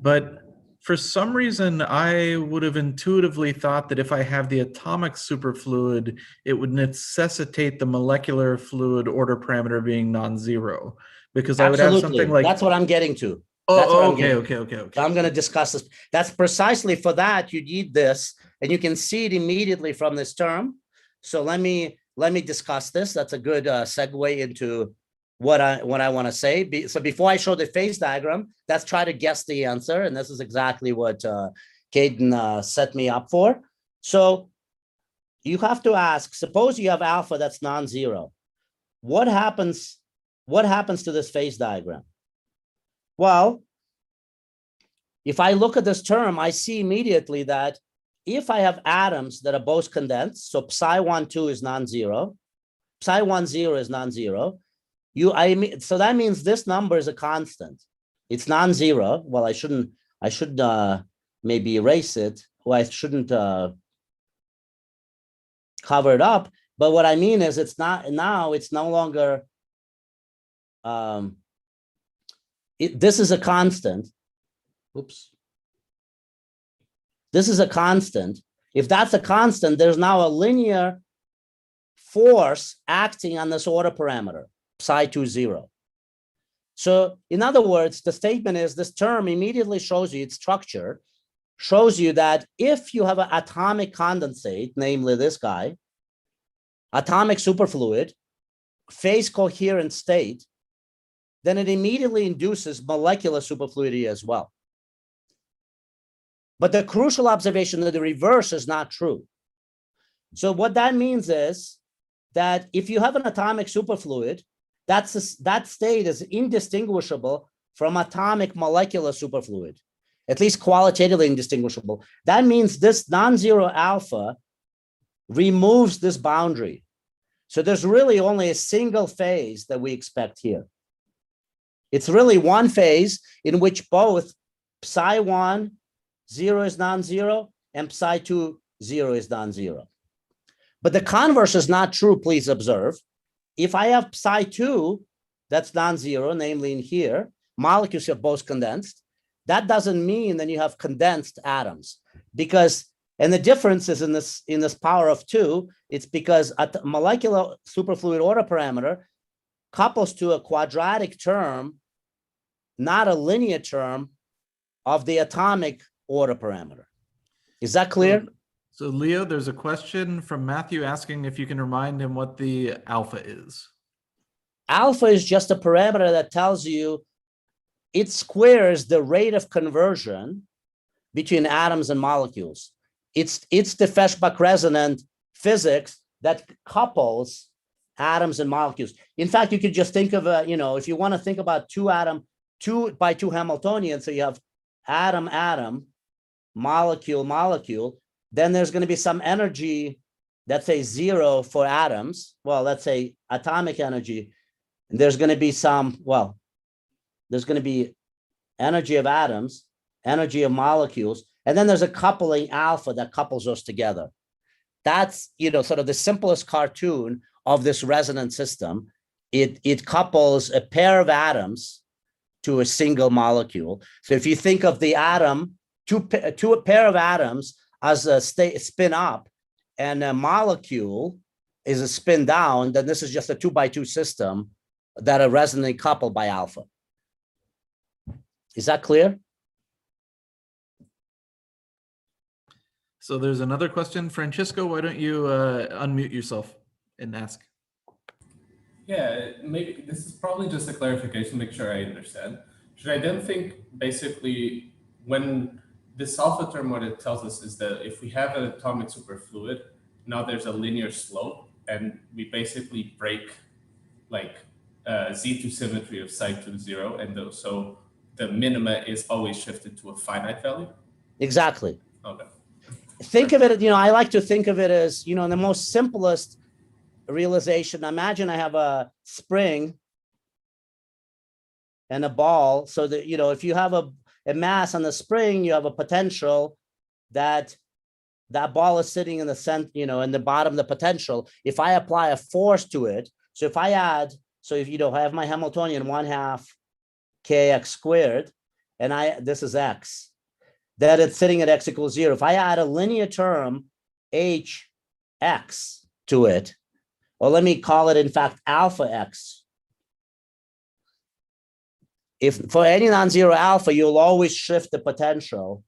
but for some reason, I would have intuitively thought that if I have the atomic superfluid, it would necessitate the molecular fluid order parameter being non-zero, because I would have something like, that's what I'm getting to. okay. So I'm going to discuss this. That's precisely for that you need this, and you can see it immediately from this term. So let me discuss this. That's a good segue into what I want to say. So before I show the phase diagram, let's try to guess the answer, and this is exactly what Caden set me up for. So you have to ask: suppose you have alpha that's non-zero. What happens to this phase diagram? Well, if I look at this term, I see immediately that if I have atoms that are both condensed, so psi12 is non-zero, psi10 is non-zero, so that means this number is a constant. It's non-zero. Well, I should maybe erase it, or I shouldn't cover it up. But what I mean is it's not, now it's no longer, this is a constant. Oops. This is a constant. If that's a constant, there's now a linear force acting on this order parameter, psi20. So in other words, the statement is, this term immediately shows you its structure, shows you that if you have an atomic condensate, namely this guy, atomic superfluid, phase coherent state, then it immediately induces molecular superfluidity as well. But the crucial observation that the reverse is not true. So what that means is that if you have an atomic superfluid, that state is indistinguishable from atomic molecular superfluid, at least qualitatively indistinguishable. That means this non-zero alpha removes this boundary. So there's really only a single phase that we expect here. It's really one phase in which both psi10 is non-zero and psi20 is non-zero. But the converse is not true, please observe. If I have psi2 that's non-zero, namely in here, molecules are both condensed, that doesn't mean that you have condensed atoms, because, and the difference is in this power of 2, it's because a molecular superfluid order parameter couples to a quadratic term, not a linear term of the atomic order parameter. Is that clear? So Leo, there's a question from Matthew asking if you can remind him what the alpha is. Alpha is just a parameter that tells you it squares the rate of conversion between atoms and molecules. It's the Feshbach-Resonant physics that couples atoms and molecules. In fact, you could just think of if you want to think about 2 by 2 Hamiltonian, so you have atom, atom, molecule, molecule, then there's going to be some energy, let's say 0 for atoms. Well, let's say atomic energy. And there's going to be there's going to be energy of atoms, energy of molecules, and then there's a coupling alpha that couples those together. That's, sort of the simplest cartoon of this resonant system. It couples a pair of atoms to a single molecule. So if you think of the atom, a pair of atoms as a spin up, and a molecule is a spin down, then this is just a 2 by 2 system that are resonantly coupled by alpha. Is that clear? So there's another question. Francisco, why don't you unmute yourself and ask? Yeah, maybe this is probably just a clarification, make sure I understand. Should I then think basically when this alpha term, what it tells us is that if we have an atomic superfluid, now there's a linear slope and we basically break like Z2 symmetry of psi 2 0. And so the minima is always shifted to a finite value? Exactly. Okay. Think of it, I like to think of it as, in the most simplest realization. Imagine I have a spring and a ball, so that, if you have a mass on the spring, you have a potential that ball is sitting in the center, in the bottom of the potential. If I apply a force to it, so if I add, I have my Hamiltonian 1/2 kx squared, and this is x, that it's sitting at x equals 0. If I add a linear term hx to it, or let me call it in fact alpha x, if for any non-zero alpha, you'll always shift the potential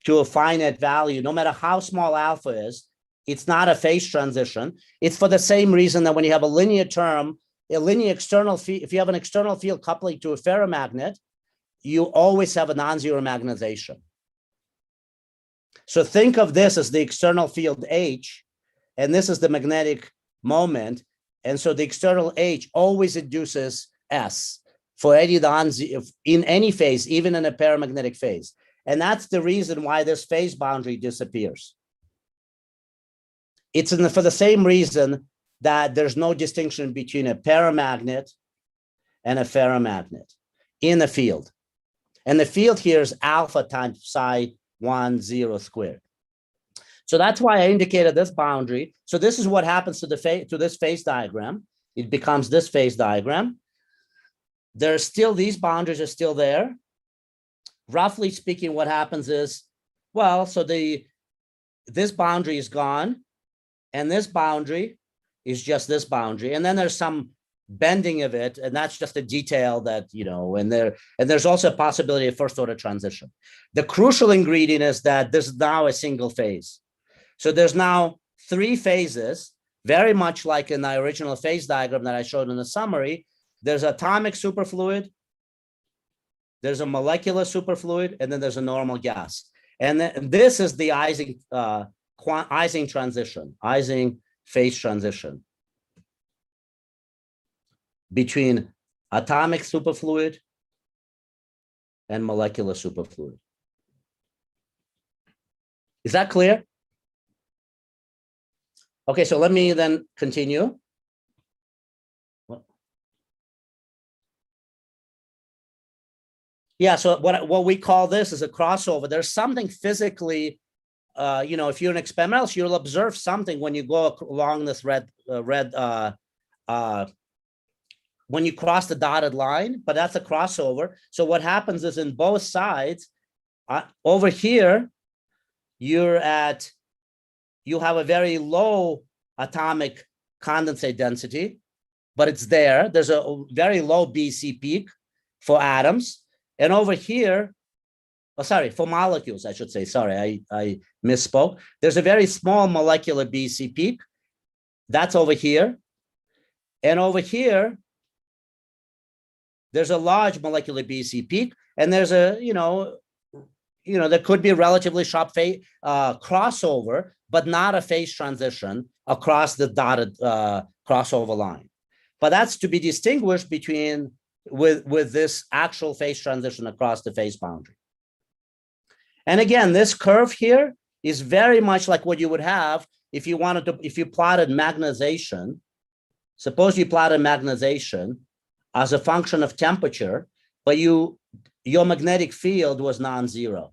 to a finite value, no matter how small alpha is. It's not a phase transition. It's for the same reason that when you have a linear term, a linear external field, if you have an external field coupling to a ferromagnet, you always have a non-zero magnetization. So think of this as the external field H, and this is the magnetic moment. And so the external H always induces S for any in any phase, even in a paramagnetic phase. And that's the reason why this phase boundary disappears. It's for the same reason that there's no distinction between a paramagnet and a ferromagnet in the field. And the field here is alpha times psi 1 0 squared. So that's why I indicated this boundary. So this is what happens to this phase diagram. It becomes this phase diagram. There's still, these boundaries are still there. Roughly speaking, what happens is, well, so this boundary is gone, and this boundary is just this boundary. And then there's some bending of it, and that's just a detail that, and there's also a possibility of first order transition. The crucial ingredient is that this is now a single phase. So there's now 3 phases, very much like in the original phase diagram that I showed in the summary. There's atomic superfluid, there's a molecular superfluid, and then there's a normal gas. And this is the Ising transition, Ising phase transition between atomic superfluid and molecular superfluid. Is that clear? Okay, so let me then continue. Yeah, so what we call this is a crossover. There's something physically, if you're an experimentalist, you'll observe something when you go along this when you cross the dotted line, but that's a crossover. So what happens is in both sides, over here, you have a very low atomic condensate density, but it's there. There's a very low BC peak for atoms. And over here, for molecules, I should say, sorry, I misspoke. There's a very small molecular BC peak. That's over here. And over here, there's a large molecular BC peak. And there's a, there could be a relatively sharp phase crossover, but not a phase transition across the dotted crossover line. But that's to be distinguished between with this actual phase transition across the phase boundary. And again, this curve here is very much like what you would have if you plotted magnetization. Suppose you plotted magnetization as a function of temperature, but your magnetic field was non-zero.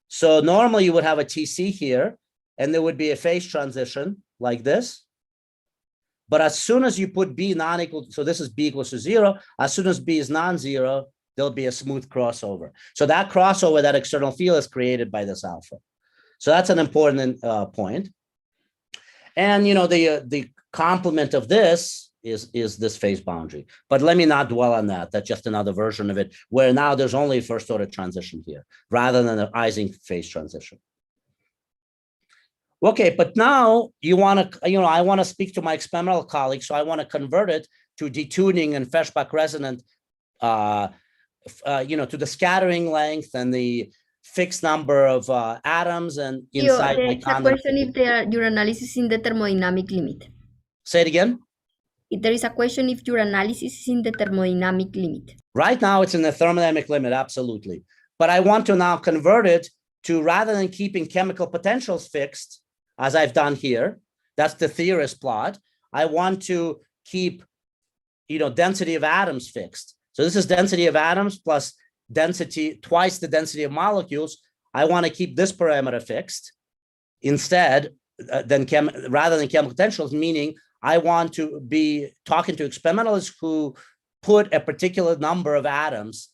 So normally you would have a TC here, and there would be a phase transition like this. But as soon as you put B non-equal, so this is B equals to 0, as soon as B is non-zero, there'll be a smooth crossover. So that crossover, that external field is created by this alpha. So that's an important point. And the complement of this is this phase boundary. But let me not dwell on that. That's just another version of it, where now there's only first order transition here, rather than an Ising phase transition. Okay, but now you want to, I want to speak to my experimental colleagues, so I want to convert it to detuning and Feshbach resonant, to the scattering length and the fixed number of atoms and inside my It's a question if your analysis is in the thermodynamic limit. Say it again. If there is a question if your analysis is in the thermodynamic limit. Right now, it's in the thermodynamic limit, absolutely. But I want to now convert it to, rather than keeping chemical potentials fixed, as I've done here, that's the theorist plot, I want to keep, density of atoms fixed. So this is density of atoms plus density, twice the density of molecules. I want to keep this parameter fixed instead, rather than chemical potentials, meaning I want to be talking to experimentalists who put a particular number of atoms,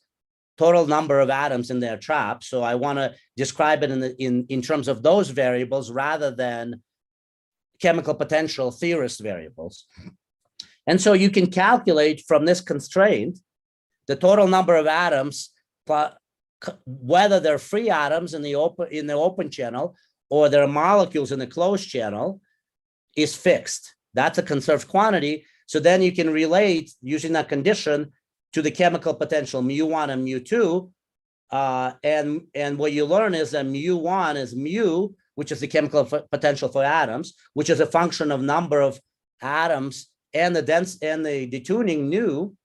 total number of atoms in their trap. So I want to describe it in terms of those variables rather than chemical potential theorist variables. And so you can calculate from this constraint the total number of atoms, whether they're free atoms in the open channel or they're molecules in the closed channel, is fixed. That's a conserved quantity. So then you can relate, using that condition, to the chemical potential mu1 and mu2. And what you learn is that mu1 is mu, which is the chemical potential for atoms, which is a function of number of atoms and the detuning nu.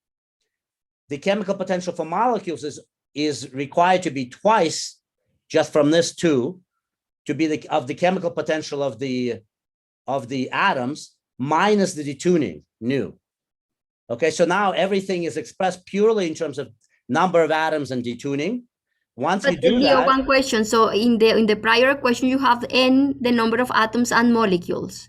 The chemical potential for molecules is required to be twice, just from this two, to be the chemical potential of the atoms minus the detuning nu. Okay, so now everything is expressed purely in terms of number of atoms and detuning. Once you do that, one question. So in the prior question, you have n, the number of atoms and molecules.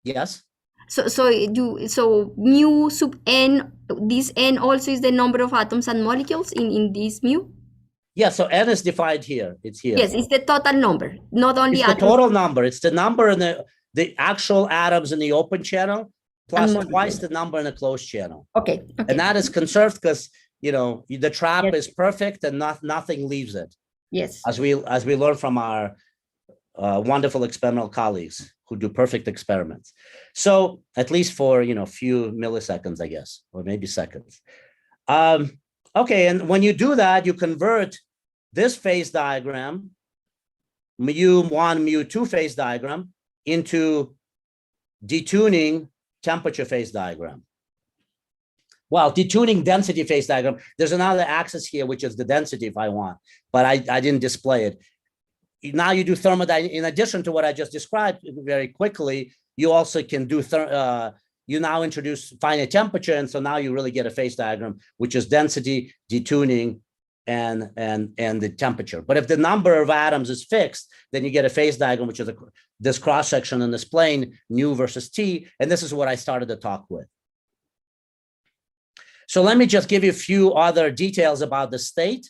Yes. So mu sub n, this n also is the number of atoms and molecules in this mu? Yeah, so n is defined here. It's here. Yes, it's the total number, not only it's the total number. It's the number in the actual atoms in the open channel plus twice the number in the closed channel. Okay. And that is conserved because the trap is perfect and nothing leaves it. Yes. As we learn from our wonderful experimental colleagues who do perfect experiments. So at least for a few milliseconds, I guess, or maybe seconds. Okay, and when you do that, you convert this phase diagram, mu1, mu2 phase diagram, into detuning temperature phase diagram. Well, detuning density phase diagram. There's another axis here, which is the density if I want, but I didn't display it. Now you do thermodynamics. In addition to what I just described very quickly, you also can do, you now introduce finite temperature. And so now you really get a phase diagram, which is density, detuning, and the temperature. But if the number of atoms is fixed, then you get a phase diagram, which is this cross section in this plane, nu versus t. And this is what I started the talk with. So let me just give you a few other details about the state,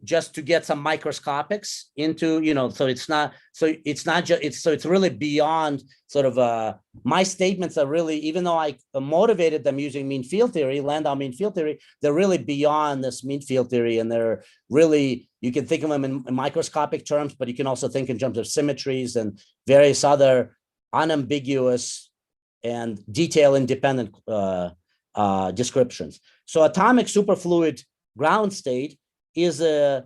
just to get some microscopics into, so it's really beyond sort of, my statements are really, even though I motivated them using mean field theory, Landau mean field theory, they're really beyond this mean field theory. And they're really, you can think of them in microscopic terms, but you can also think in terms of symmetries and various other unambiguous and detail independent descriptions. So atomic superfluid ground state is a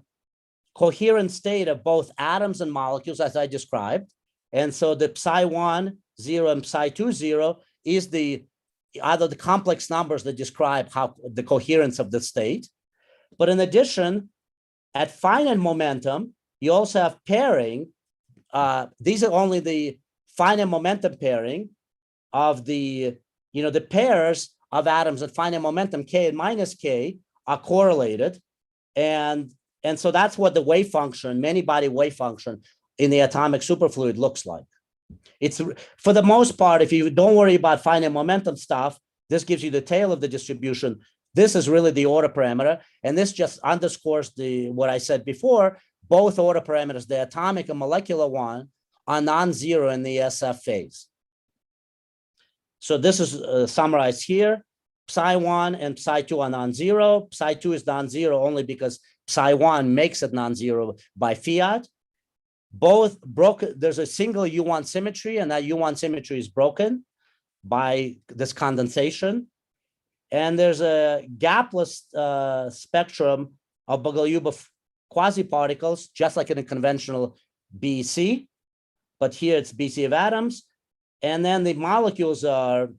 coherent state of both atoms and molecules, as I described. And so the psi1, 0 and psi2, 0 is either the complex numbers that describe how the coherence of the state. But in addition, at finite momentum, you also have pairing. These are only the finite momentum pairing of the pairs of atoms at finite momentum, k and minus k, are correlated. And so that's what the wave function, many body wave function in the atomic superfluid looks like. It's, for the most part, if you don't worry about finite momentum stuff, this gives you the tail of the distribution. This is really the order parameter. And this just underscores what I said before, both order parameters, the atomic and molecular one, are non-zero in the SF phase. So this is summarized here. Psi1 and Psi2 are non-zero. Psi2 is non-zero only because Psi1 makes it non-zero by fiat. Both broken, there's a single U1 symmetry, and that U1 symmetry is broken by this condensation. And there's a gapless spectrum of Bogoliubov quasi-particles, just like in a conventional BEC, but here it's BC of atoms. And then the molecules are,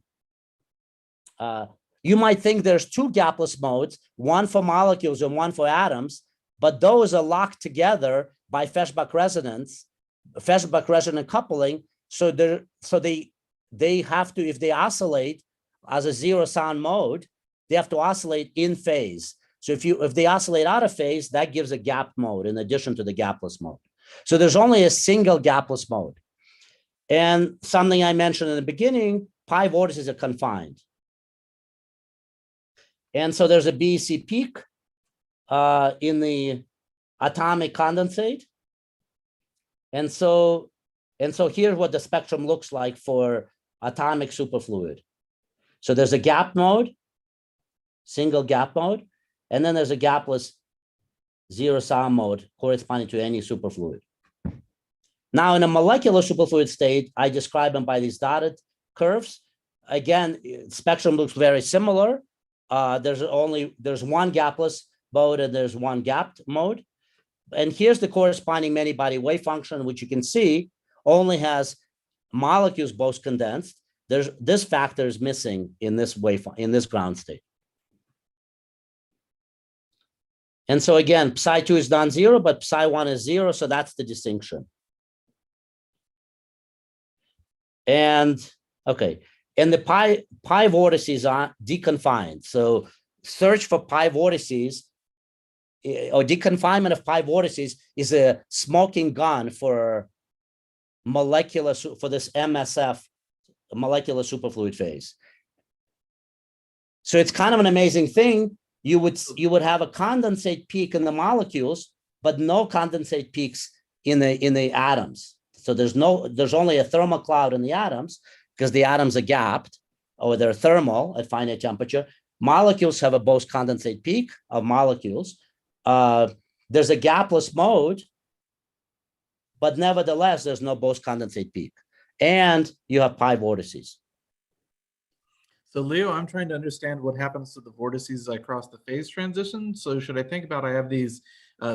you might think there's two gapless modes, one for molecules and one for atoms, but those are locked together by Feshbach resonance, Feshbach resonant coupling. So they have to, if they oscillate as a zero sound mode, they have to oscillate in phase. So if they oscillate out of phase, that gives a gap mode in addition to the gapless mode. So there's only a single gapless mode. And something I mentioned in the beginning, pi vortices are confined. And so there's a BEC peak in the atomic condensate. And so here's what the spectrum looks like for atomic superfluid. So there's a gap mode, single gap mode, and then there's a gapless zero sound mode corresponding to any superfluid. Now in a molecular superfluid state, I describe them by these dotted curves. Again, spectrum looks very similar. There's one gapless mode and there's one gapped mode. And here's the corresponding many-body wave function, which you can see only has molecules both condensed. This factor is missing in this ground state. And so again, Psi2 is non-zero, but Psi1 is zero, so that's the distinction. And okay, and the pi vortices are deconfined. So search for pi vortices or deconfinement of pi vortices is a smoking gun for this MSF, molecular superfluid phase. So it's kind of an amazing thing. You would have a condensate peak in the molecules, but no condensate peaks in the atoms. So there's only a thermal cloud in the atoms because the atoms are gapped or they're thermal at finite temperature. Molecules have a Bose condensate peak of molecules. There's a gapless mode, but nevertheless, there's no Bose condensate peak. And you have pi vortices. So Leo, I'm trying to understand what happens to the vortices as I cross the phase transition. So should I think about, I have these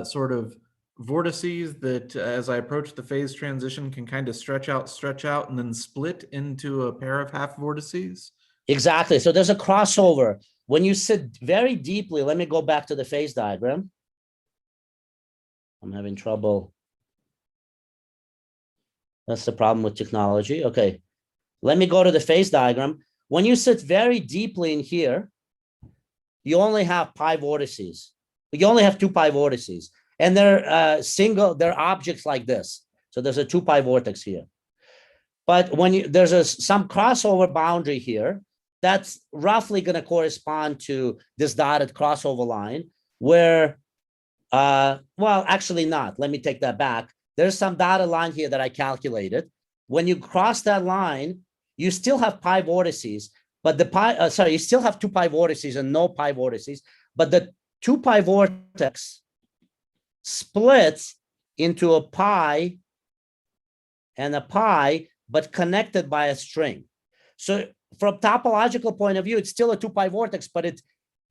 sort of vortices that as I approach the phase transition can kind of stretch out, and then split into a pair of half vortices? Exactly. So there's a crossover. When you sit very deeply, let me go back to the phase diagram. I'm having trouble. That's the problem with technology. Okay, let me go to the phase diagram. When you sit very deeply in here, you only have pi vortices. You only have two pi vortices. And they're objects like this. So there's a 2 pi vortex here. But when there's some crossover boundary here, that's roughly going to correspond to this dotted crossover line where, well, actually not. Let me take that back. There's some dotted line here that I calculated. When you cross that line, you still have pi vortices, but you still have 2 pi vortices and no pi vortices, but the 2 pi vortex splits into a pi and a pi, but connected by a string. So from topological point of view, it's still a 2 pi vortex, but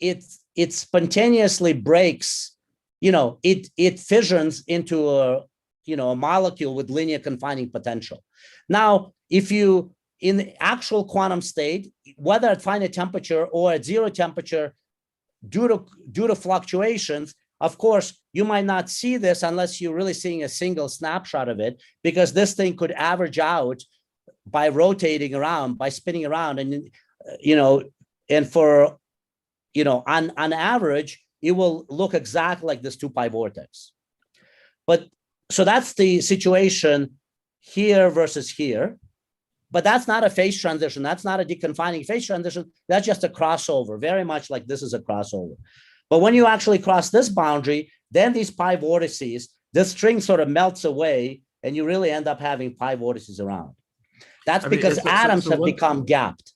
it spontaneously breaks, it fissions into a molecule with linear confining potential. Now, if you, in the actual quantum state, whether at finite temperature or at zero temperature, due to fluctuations, of course, you might not see this unless you're really seeing a single snapshot of it, because this thing could average out by rotating around, by spinning around, and on average, it will look exactly like this 2 pi vortex. But so that's the situation here versus here. But that's not a phase transition. That's not a deconfining phase transition. That's just a crossover, very much like this is a crossover. But when you actually cross this boundary, then these pi vortices, this string sort of melts away, and you really end up having pi vortices around. That's because atoms have become gapped.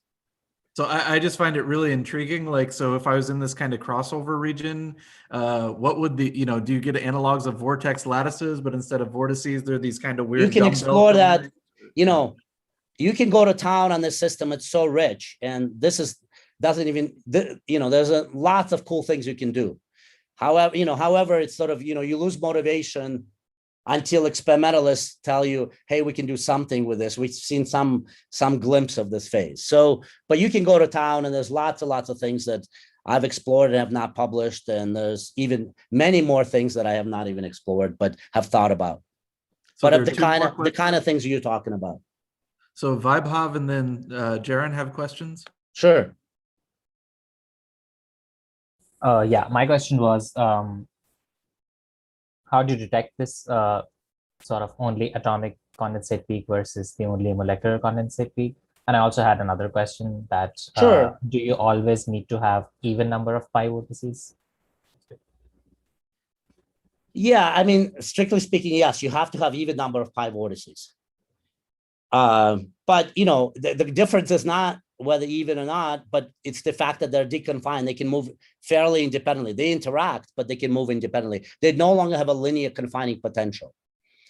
So I just find it really intriguing. Like, so if I was in this kind of crossover region, what would the, do you get analogs of vortex lattices, but instead of vortices, they're these kind of weird You can dumbbell explore that, elements? you can go to town on this system. It's so rich. And this is, doesn't even, there's lots of cool things you can do. However, it's sort of, you lose motivation until experimentalists tell you, hey, we can do something with this. We've seen some glimpse of this phase. So, but you can go to town and there's lots of things that I've explored and have not published. And there's even many more things that I have not even explored, but have thought about. So But of there the kind of things you're talking about. So Vaibhav and then Jaron have questions? Sure. Yeah, my question was, how do you detect this sort of only atomic condensate peak versus the only molecular condensate peak? And I also had another question that, Sure. Do you always need to have even number of pi vortices? Yeah, I mean, strictly speaking, yes, you have to have even number of pi vortices. But the difference is not whether even or not, but it's the fact that they're deconfined. They can move fairly independently. They interact, but they can move independently. They no longer have a linear confining potential.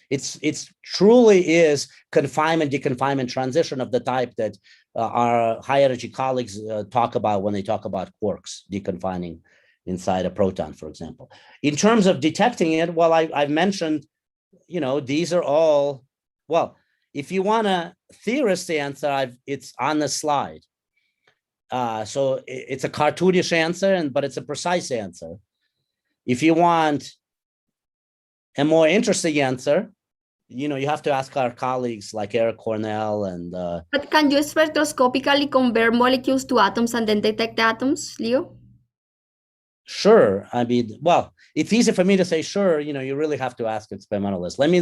It's truly is confinement, deconfinement transition of the type that our high energy colleagues talk about when they talk about quarks deconfining inside a proton, for example. In terms of detecting it, well, I've mentioned, these are all, well, if you want a theorist answer, it's on the slide. So it's a cartoonish answer, but it's a precise answer. If you want a more interesting answer, you have to ask our colleagues like Eric Cornell and. But can you spectroscopically convert molecules to atoms and then detect the atoms, Leo? Sure. I mean, well, it's easy for me to say sure. You really have to ask experimentalists. Let me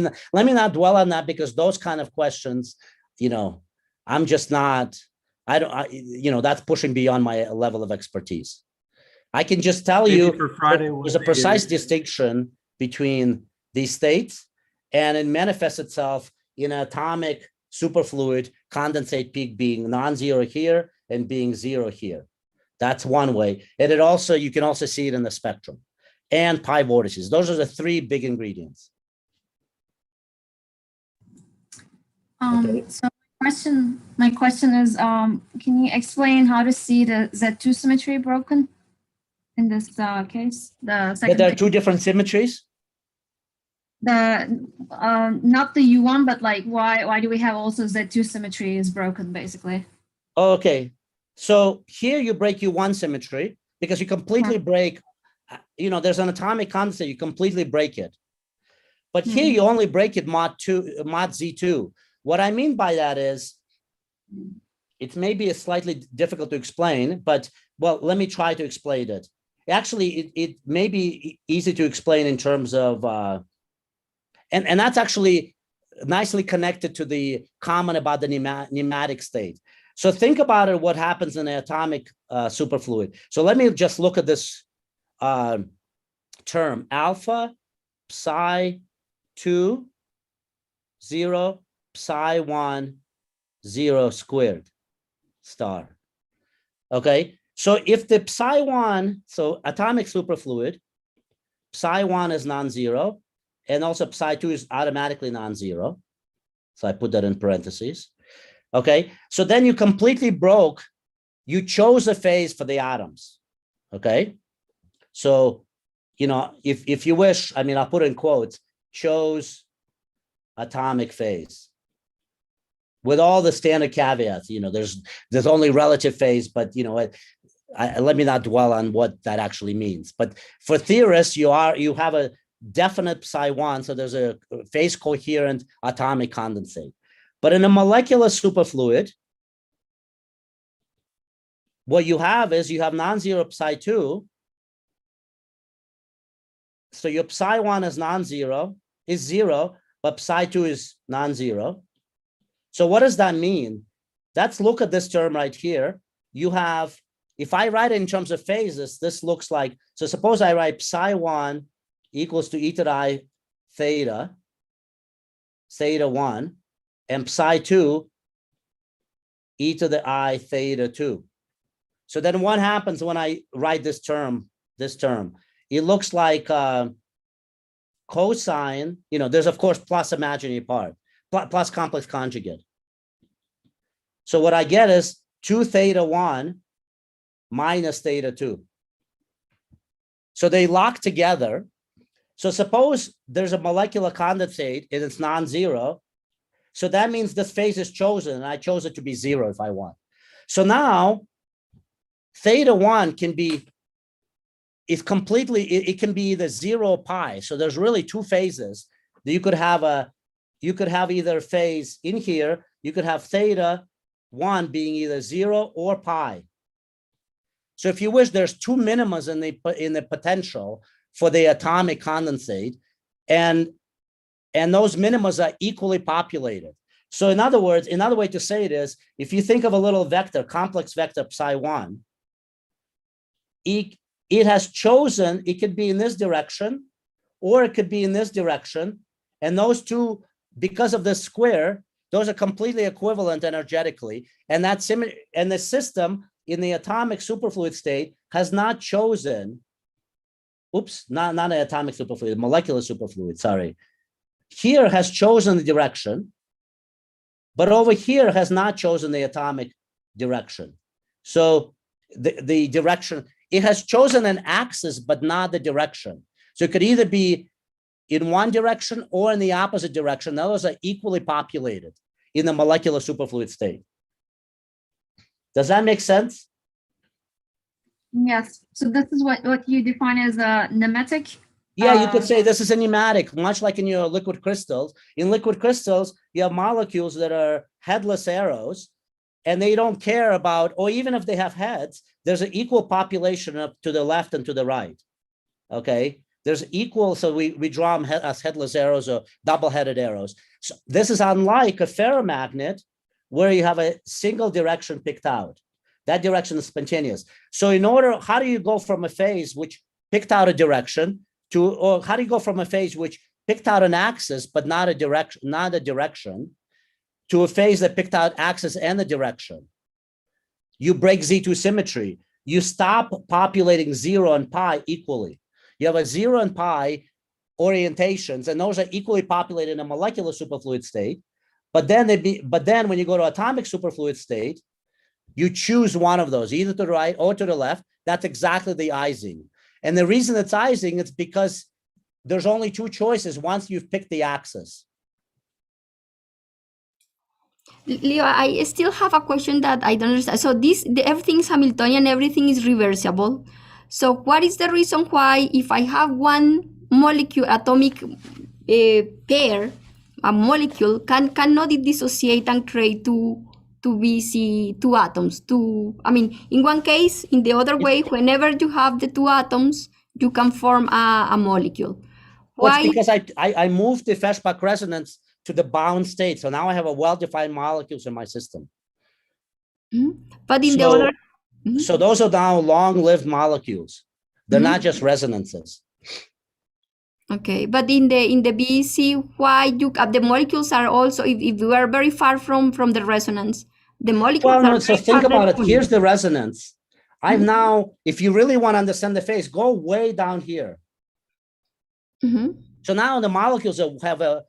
not dwell on that, because those kind of questions, I'm just not. That's pushing beyond my level of expertise. I can just tell you there's a precise distinction between these states, and it manifests itself in an atomic superfluid condensate peak being non-zero here and being zero here. That's one way. And you can also see it in the spectrum and pi vortices. Those are the three big ingredients. Okay. So my question is, can you explain how to see the Z2 symmetry broken in this case? The second. There are two different symmetries. Not the U1, but like why do we have also Z2 symmetry is broken basically? Okay. So here you break U1 symmetry because you completely break, there's an atomic condensate, you completely break it. But here you only break it mod Z2. What I mean by that is, it may be slightly difficult to explain, but well, let me try to explain it. Actually, it may be easy to explain in terms of, and that's actually nicely connected to the comment about the pneumatic state. So think about it, what happens in an atomic superfluid. So let me just look at this term, alpha psi 2, 0, psi 1, 0 squared star. Okay, so if the psi 1, so atomic superfluid, psi 1 is non-zero, and also psi 2 is automatically non-zero. So I put that in parentheses. Okay, so then you completely broke, you chose a phase for the atoms. Okay, so, if you wish, I mean, I'll put it in quotes, chose atomic phase. With all the standard caveats, there's only relative phase, but, let me not dwell on what that actually means. But for theorists, you have a definite psi 1, so there's a phase coherent atomic condensate. But in a molecular superfluid, what you have is you have non-zero psi 2. So your psi 1 is non-zero, is 0, but psi 2 is non-zero. So what does that mean? Let's look at this term right here. You have, if I write it in terms of phases, this looks like, so suppose I write psi 1 equals to e to the I theta 1, and psi 2 e to the I theta 2. So then what happens when I write this term? It looks like cosine, there's of course plus imaginary part, plus complex conjugate. So what I get is 2 theta 1 minus theta 2. So they lock together. So suppose there's a molecular condensate and it's non-zero. So that means this phase is chosen, and I chose it to be 0 if I want. So now theta 1 can be, it can be either 0 or pi. So there's really 2 phases. You could have either phase in here, you could have theta 1 being either 0 or pi. So if you wish, there's 2 minimas in the potential for the atomic condensate, and those minimas are equally populated. So in other words, another way to say it is, if you think of a little vector, complex vector psi 1, it has chosen, it could be in this direction, or it could be in this direction, and those two, because of this square, those are completely equivalent energetically, and the system in the atomic superfluid state has not chosen, not an atomic superfluid, molecular superfluid, sorry. Here has chosen the direction, but over here has not chosen the atomic direction. So the direction, it has chosen an axis, but not the direction. So it could either be in one direction or in the opposite direction. Those are equally populated in the molecular superfluid state. Does that make sense? Yes. So this is what you define as a nematic? Yeah, you could say this is a nematic, much like in your liquid crystals. In liquid crystals, you have molecules that are headless arrows, and they don't care about, or even if they have heads, there's an equal population up to the left and to the right. Okay, there's equal, so we draw them as headless arrows or double-headed arrows. So this is unlike a ferromagnet, where you have a single direction picked out. That direction is spontaneous. So how do you go from a phase which picked out a direction or how do you go from a phase which picked out an axis, but not a direction, to a phase that picked out axis and the direction? You break Z2 symmetry. You stop populating 0 and pi equally. You have a 0 and pi orientations, and those are equally populated in a molecular superfluid state. But then when you go to atomic superfluid state, you choose one of those, either to the right or to the left. That's exactly the Ising. And the reason it's Ising, it's because there's only 2 choices once you've picked the axis. Leo, I still have a question that I don't understand. So everything is Hamiltonian, everything is reversible. So what is the reason why, if I have one molecule, atomic pair, a molecule cannot it dissociate and create two atoms? In one case, in the other way, whenever you have the 2 atoms, you can form a molecule. Why? Well, it's because I moved the Feshbach resonance to the bound state. So now I have a well-defined molecules in my system. Mm-hmm. But in the other... Mm-hmm. So those are now long-lived molecules. They're not just resonances. Okay, but in the BEC, why the molecules are also, if you are very far from the resonance, the molecules are so think about it. Here's the resonance. I've now, if you really want to understand the phase, go way down here. Mm-hmm. So now the molecules have a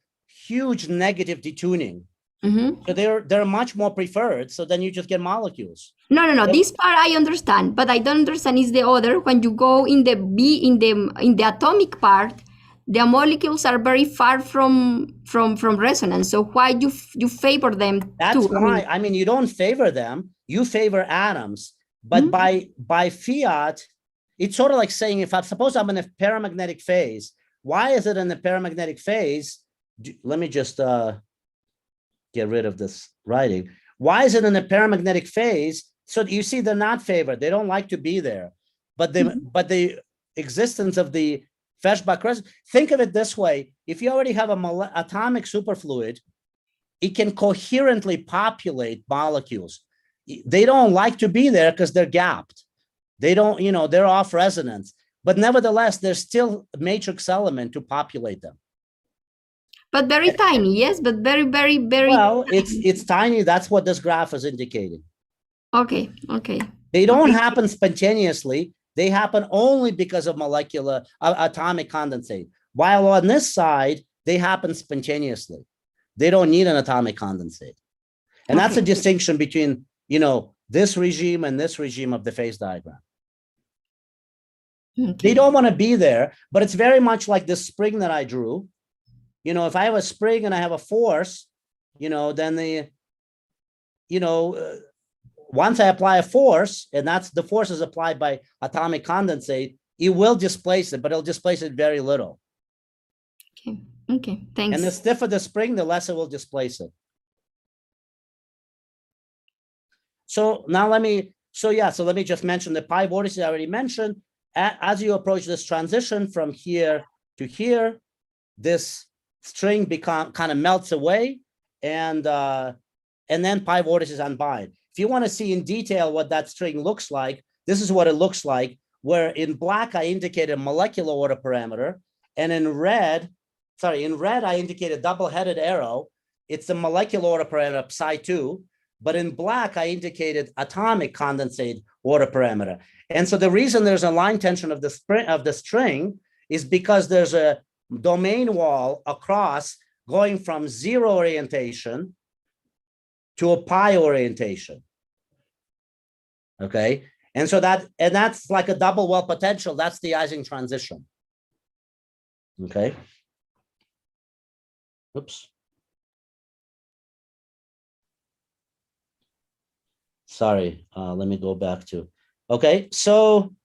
huge negative detuning. Mm-hmm. So they're much more preferred. So then you just get molecules. No. This part I understand, but I don't understand is the other. When you go in the atomic part, the molecules are very far from resonance. So why you favor them? That's why. I mean, you don't favor them. You favor atoms. But by fiat, it's sort of like saying, if I suppose I'm in a paramagnetic phase, why is it in the paramagnetic phase? Let me just get rid of this writing. Why is it in a paramagnetic phase? So you see, they're not favored. They don't like to be there. But the existence of the Feshbach resonance, think of it this way. If you already have an atomic superfluid, it can coherently populate molecules. They don't like to be there because they're gapped. They don't, they're off resonance. But nevertheless, there's still a matrix element to populate them. But very tiny, yes, but very, very, very well, tiny. It's tiny. That's what this graph is indicating. Okay. They don't Okay. happen spontaneously. They happen only because of molecular atomic condensate. While on this side, they happen spontaneously. They don't need an atomic condensate. And that's a Okay. distinction between, this regime and this regime of the phase diagram. Okay. They don't want to be there, but it's very much like this spring that I drew. If I have a spring and I have a force, then once I apply a force, and that's the force is applied by atomic condensate, it will displace it, but it'll displace it very little. Okay. Okay. Thanks. And the stiffer the spring, the less it will displace it. So now let me just mention the pi vortices I already mentioned. As you approach this transition from here to here, this string kind of melts away, and then pi vortices unbind. If you want to see in detail what that string looks like, this is what it looks like, where in black I indicated a molecular order parameter, and in red I indicate a double-headed arrow. It's the molecular order parameter psi2, but in black I indicated atomic condensate order parameter. And so the reason there's a line tension of the string is because there's a domain wall across going from 0 orientation to a pi orientation. Okay, and so that's like a double well potential. That's the Ising transition. Okay. Oops. Sorry, let me go back to, okay, so,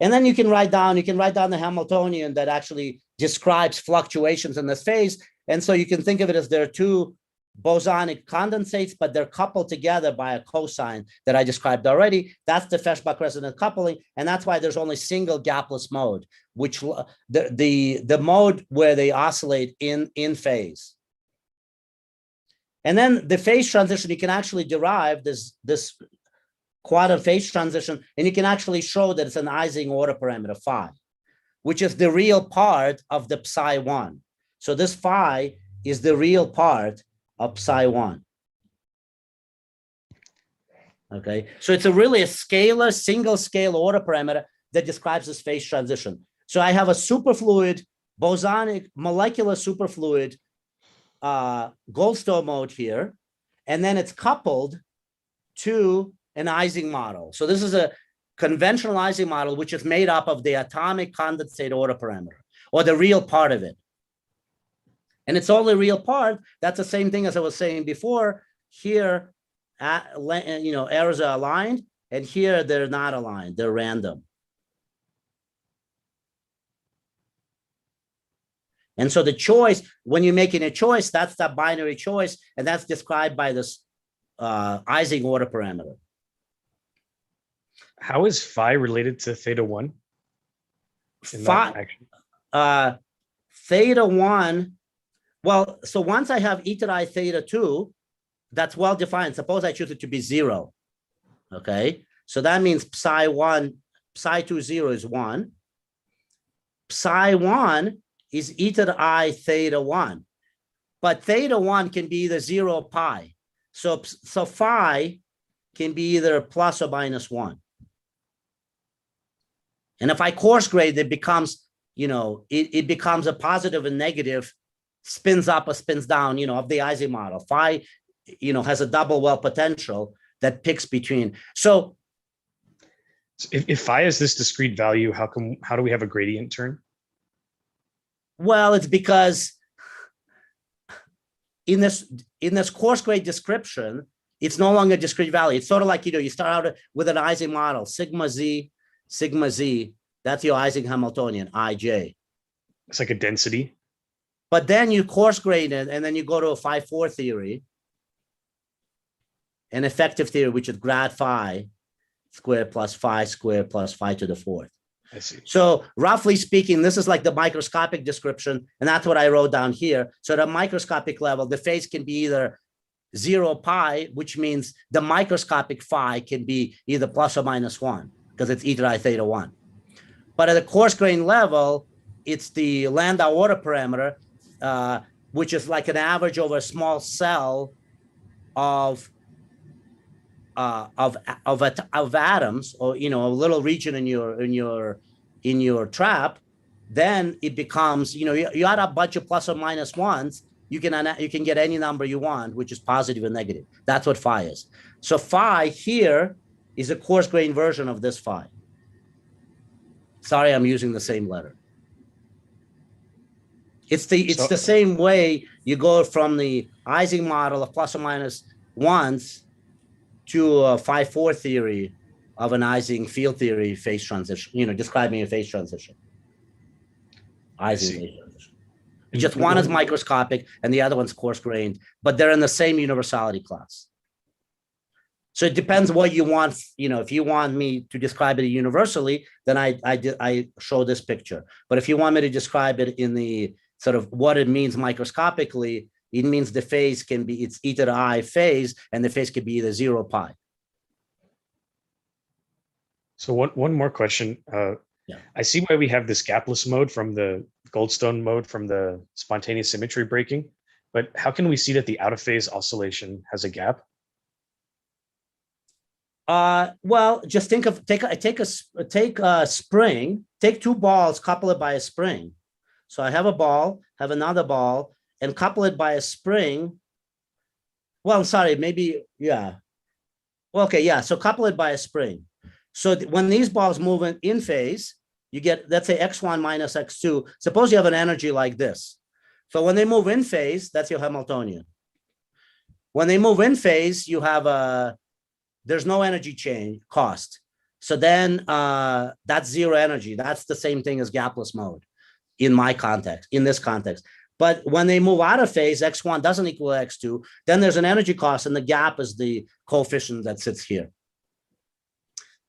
and then you can write down the Hamiltonian that actually describes fluctuations in this phase. And so you can think of it as there are two bosonic condensates, but they're coupled together by a cosine that I described already. That's the Feshbach resonant coupling. And that's why there's only single gapless mode, which the mode where they oscillate in phase. And then the phase transition, you can actually derive this quantum phase transition, and you can actually show that it's an Ising order parameter phi, which is the real part of the psi1. So this phi is the real part of psi1. Okay, so it's really a scalar, single scale order parameter that describes this phase transition. So I have a superfluid, bosonic, molecular superfluid Goldstone mode here, and then it's coupled to an Ising model. So this is a conventional Ising model, which is made up of the atomic condensate order parameter, or the real part of it. And it's only real part. That's the same thing as I was saying before. Here, errors are aligned, and here they're not aligned. They're random. And so the choice, when you're making a choice, that's that binary choice, and that's described by this Ising order parameter. How is phi related to theta 1? Theta 1, well, so once I have eta I theta 2, that's well defined. Suppose I choose it to be 0. Okay, so that means psi1, psi2 0 is 1. Psi1 is eta I theta 1, but theta 1 can be either 0 or pi. So phi can be either plus or minus 1. And if I course grade, it becomes, it becomes a positive and negative, spins up or spins down, of the Ising model. Phi, has a double well potential that picks between. So if phi is this discrete value, how do we have a gradient term? Well, it's because in this course grade description, it's no longer discrete value. It's sort of like, you start out with an Ising model, sigma z, that's your Ising Hamiltonian, Ij. It's like a density. But then you course grade it, and then you go to a phi-4 theory, an effective theory, which is grad phi squared plus phi squared plus phi to the 4th. I see. So roughly speaking, this is like the microscopic description, and that's what I wrote down here. So at a microscopic level, the phase can be either 0 pi, which means the microscopic phi can be either plus or minus 1, because it's eta I theta 1. But at the coarse grain level, it's the Landau order parameter, which is like an average over a small cell of of atoms, or a little region in your trap, then it becomes, you add a bunch of plus or minus ones, you can get any number you want, which is positive and negative. That's what phi is. So phi here is a coarse grained version of this phi. Sorry, I'm using the same letter. It's the same way you go from the Ising model of plus or minus ones to a phi-4 theory of an Ising field theory phase transition, describing a phase transition. Ising phase transition. Just one is microscopic and the other one's coarse grained, but they're in the same universality class. So it depends what you want. If you want me to describe it universally, then I show this picture. But if you want me to describe it in the sort of what it means microscopically, it means the phase it's e to the I phase, and the phase could be either 0 pi. So one more question. Yeah. I see why we have this gapless mode from the Goldstone mode from the spontaneous symmetry breaking, but how can we see that the out of phase oscillation has a gap? Well, just take a spring, take two balls, couple it by a spring. So I have a ball, have another ball, and couple it by a spring. Well, sorry, maybe, yeah. Well, okay, yeah, so couple it by a spring. So when these balls move in phase, you get, let's say, x1 minus x2. Suppose you have an energy like this. So when they move in phase, that's your Hamiltonian. When they move in phase, you have there's no energy change cost. So then that's zero energy. That's the same thing as gapless mode in this context. But when they move out of phase, x1 doesn't equal x2, then there's an energy cost, and the gap is the coefficient that sits here.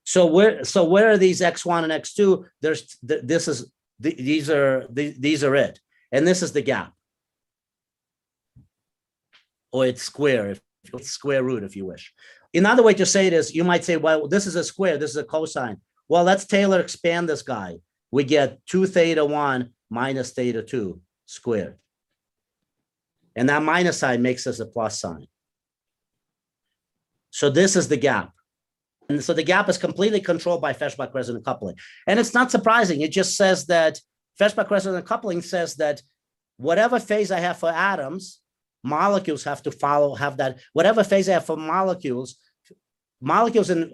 So where are these x1 and x2? These are it, and this is the gap, or it's square, it's square root if you wish. Another way to say it is, you might say, well, this is a square, this is a cosine. Well, let's Taylor expand this guy. We get 2 theta 1 minus theta 2 squared. And that minus sign makes us a plus sign. So this is the gap. And so the gap is completely controlled by Feshbach resonant coupling. And it's not surprising. It just says that Feshbach resonant coupling says that whatever phase I have for atoms, molecules have to have that. Whatever phase I have for molecules in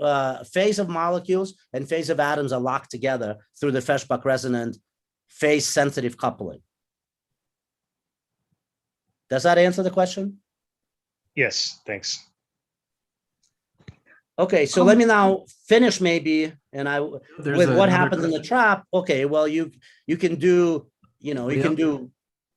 phase of molecules and phase of atoms are locked together through the Feshbach resonant phase sensitive coupling. Does that answer the question? Yes, thanks. Okay, so let me now finish maybe, with what happens in the trap. Okay, well, you can do, you can do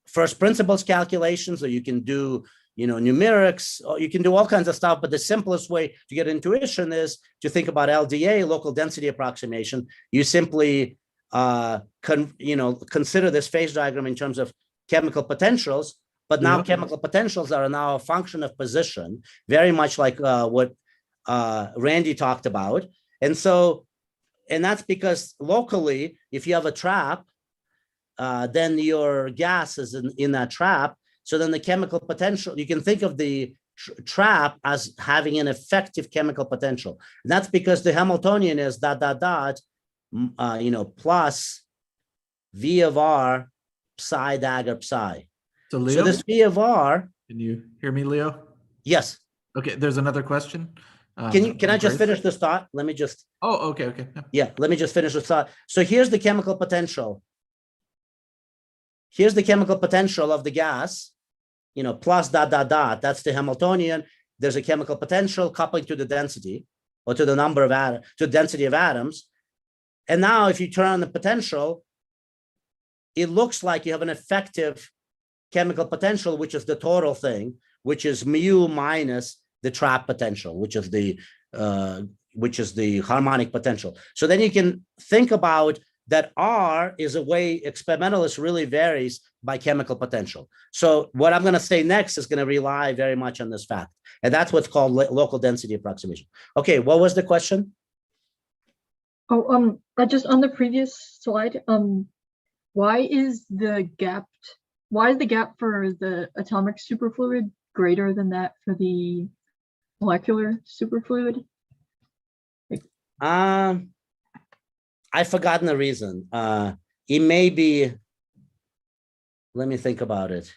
first principles calculations, or you can do, numerics, or you can do all kinds of stuff. But the simplest way to get intuition is to think about LDA, local density approximation. You simply, consider this phase diagram in terms of chemical potentials. But now chemical potentials are now a function of position, very much like what Randy talked about. And that's because locally, if you have a trap, then your gas is in that trap. So then the chemical potential, you can think of the trap as having an effective chemical potential. And that's because the Hamiltonian is ... plus V of R psi dagger psi. So Leo, so this V of R. Can you hear me, Leo? Yes. Okay, there's another question. Can I just finish this thought? Let me just. Oh, okay. Yeah, let me just finish this thought. So here's the chemical potential. Here's the chemical potential of the gas, plus ... That's the Hamiltonian. There's a chemical potential coupling to the density, or to the number of atoms, to the density of atoms. And now if you turn on the potential, it looks like you have an effective chemical potential, which is the total thing, which is mu minus the trap potential, which is the harmonic potential. So then you can think about that R is a way experimentalist really varies by chemical potential. So what I'm going to say next is going to rely very much on this fact. And that's what's called local density approximation. Okay, what was the question? Oh, just on the previous slide, why is the gap for the atomic superfluid greater than that for the molecular superfluid? I've forgotten the reason. It may be, let me think about it.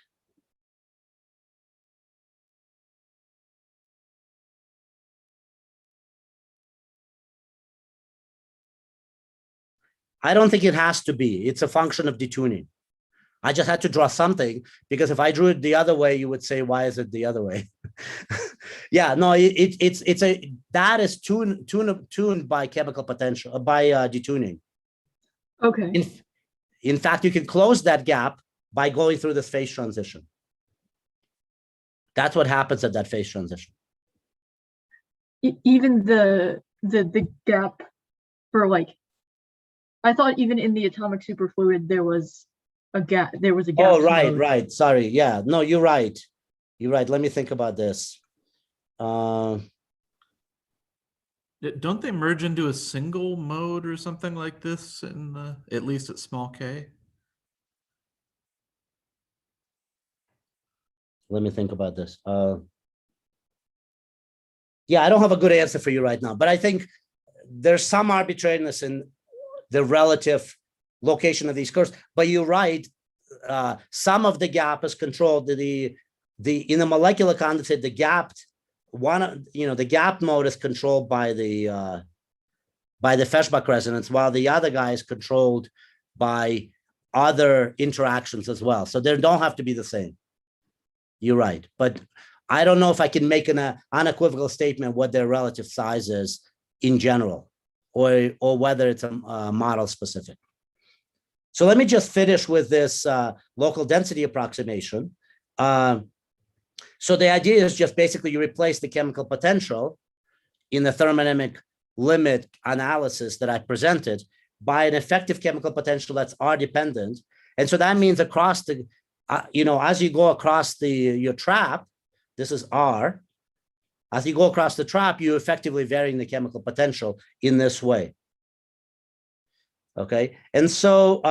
I don't think it has to be. It's a function of detuning. I just had to draw something because if I drew it the other way, you would say, why is it the other way? Yeah, no, that is tuned by chemical potential, by detuning. Okay. In fact, you can close that gap by going through this phase transition. That's what happens at that phase transition. Even the gap for like, I thought even in the atomic superfluid there was a gap. There was a gap. Oh, right. Sorry. Yeah. No, you're right. You're right. Let me think about this. Don't they merge into a single mode or something like this in the, at least at small k? Let me think about this. Yeah, I don't have a good answer for you right now, but I think there's some arbitrariness in the relative location of these curves. But you're right. Some of the gap is controlled. In the molecular condensate, the gapped the gap mode is controlled by the Feshbach resonance, while the other guy is controlled by other interactions as well. So they don't have to be the same. You're right, but I don't know if I can make an unequivocal statement what their relative size is in general, or whether it's a model specific. So let me just finish with this local density approximation. So the idea is just basically you replace the chemical potential in the thermodynamic limit analysis that I presented by an effective chemical potential that's R dependent. And so that means across the, as you go across your trap, this is R. As you go across the trap, you're effectively varying the chemical potential in this way. Okay, and so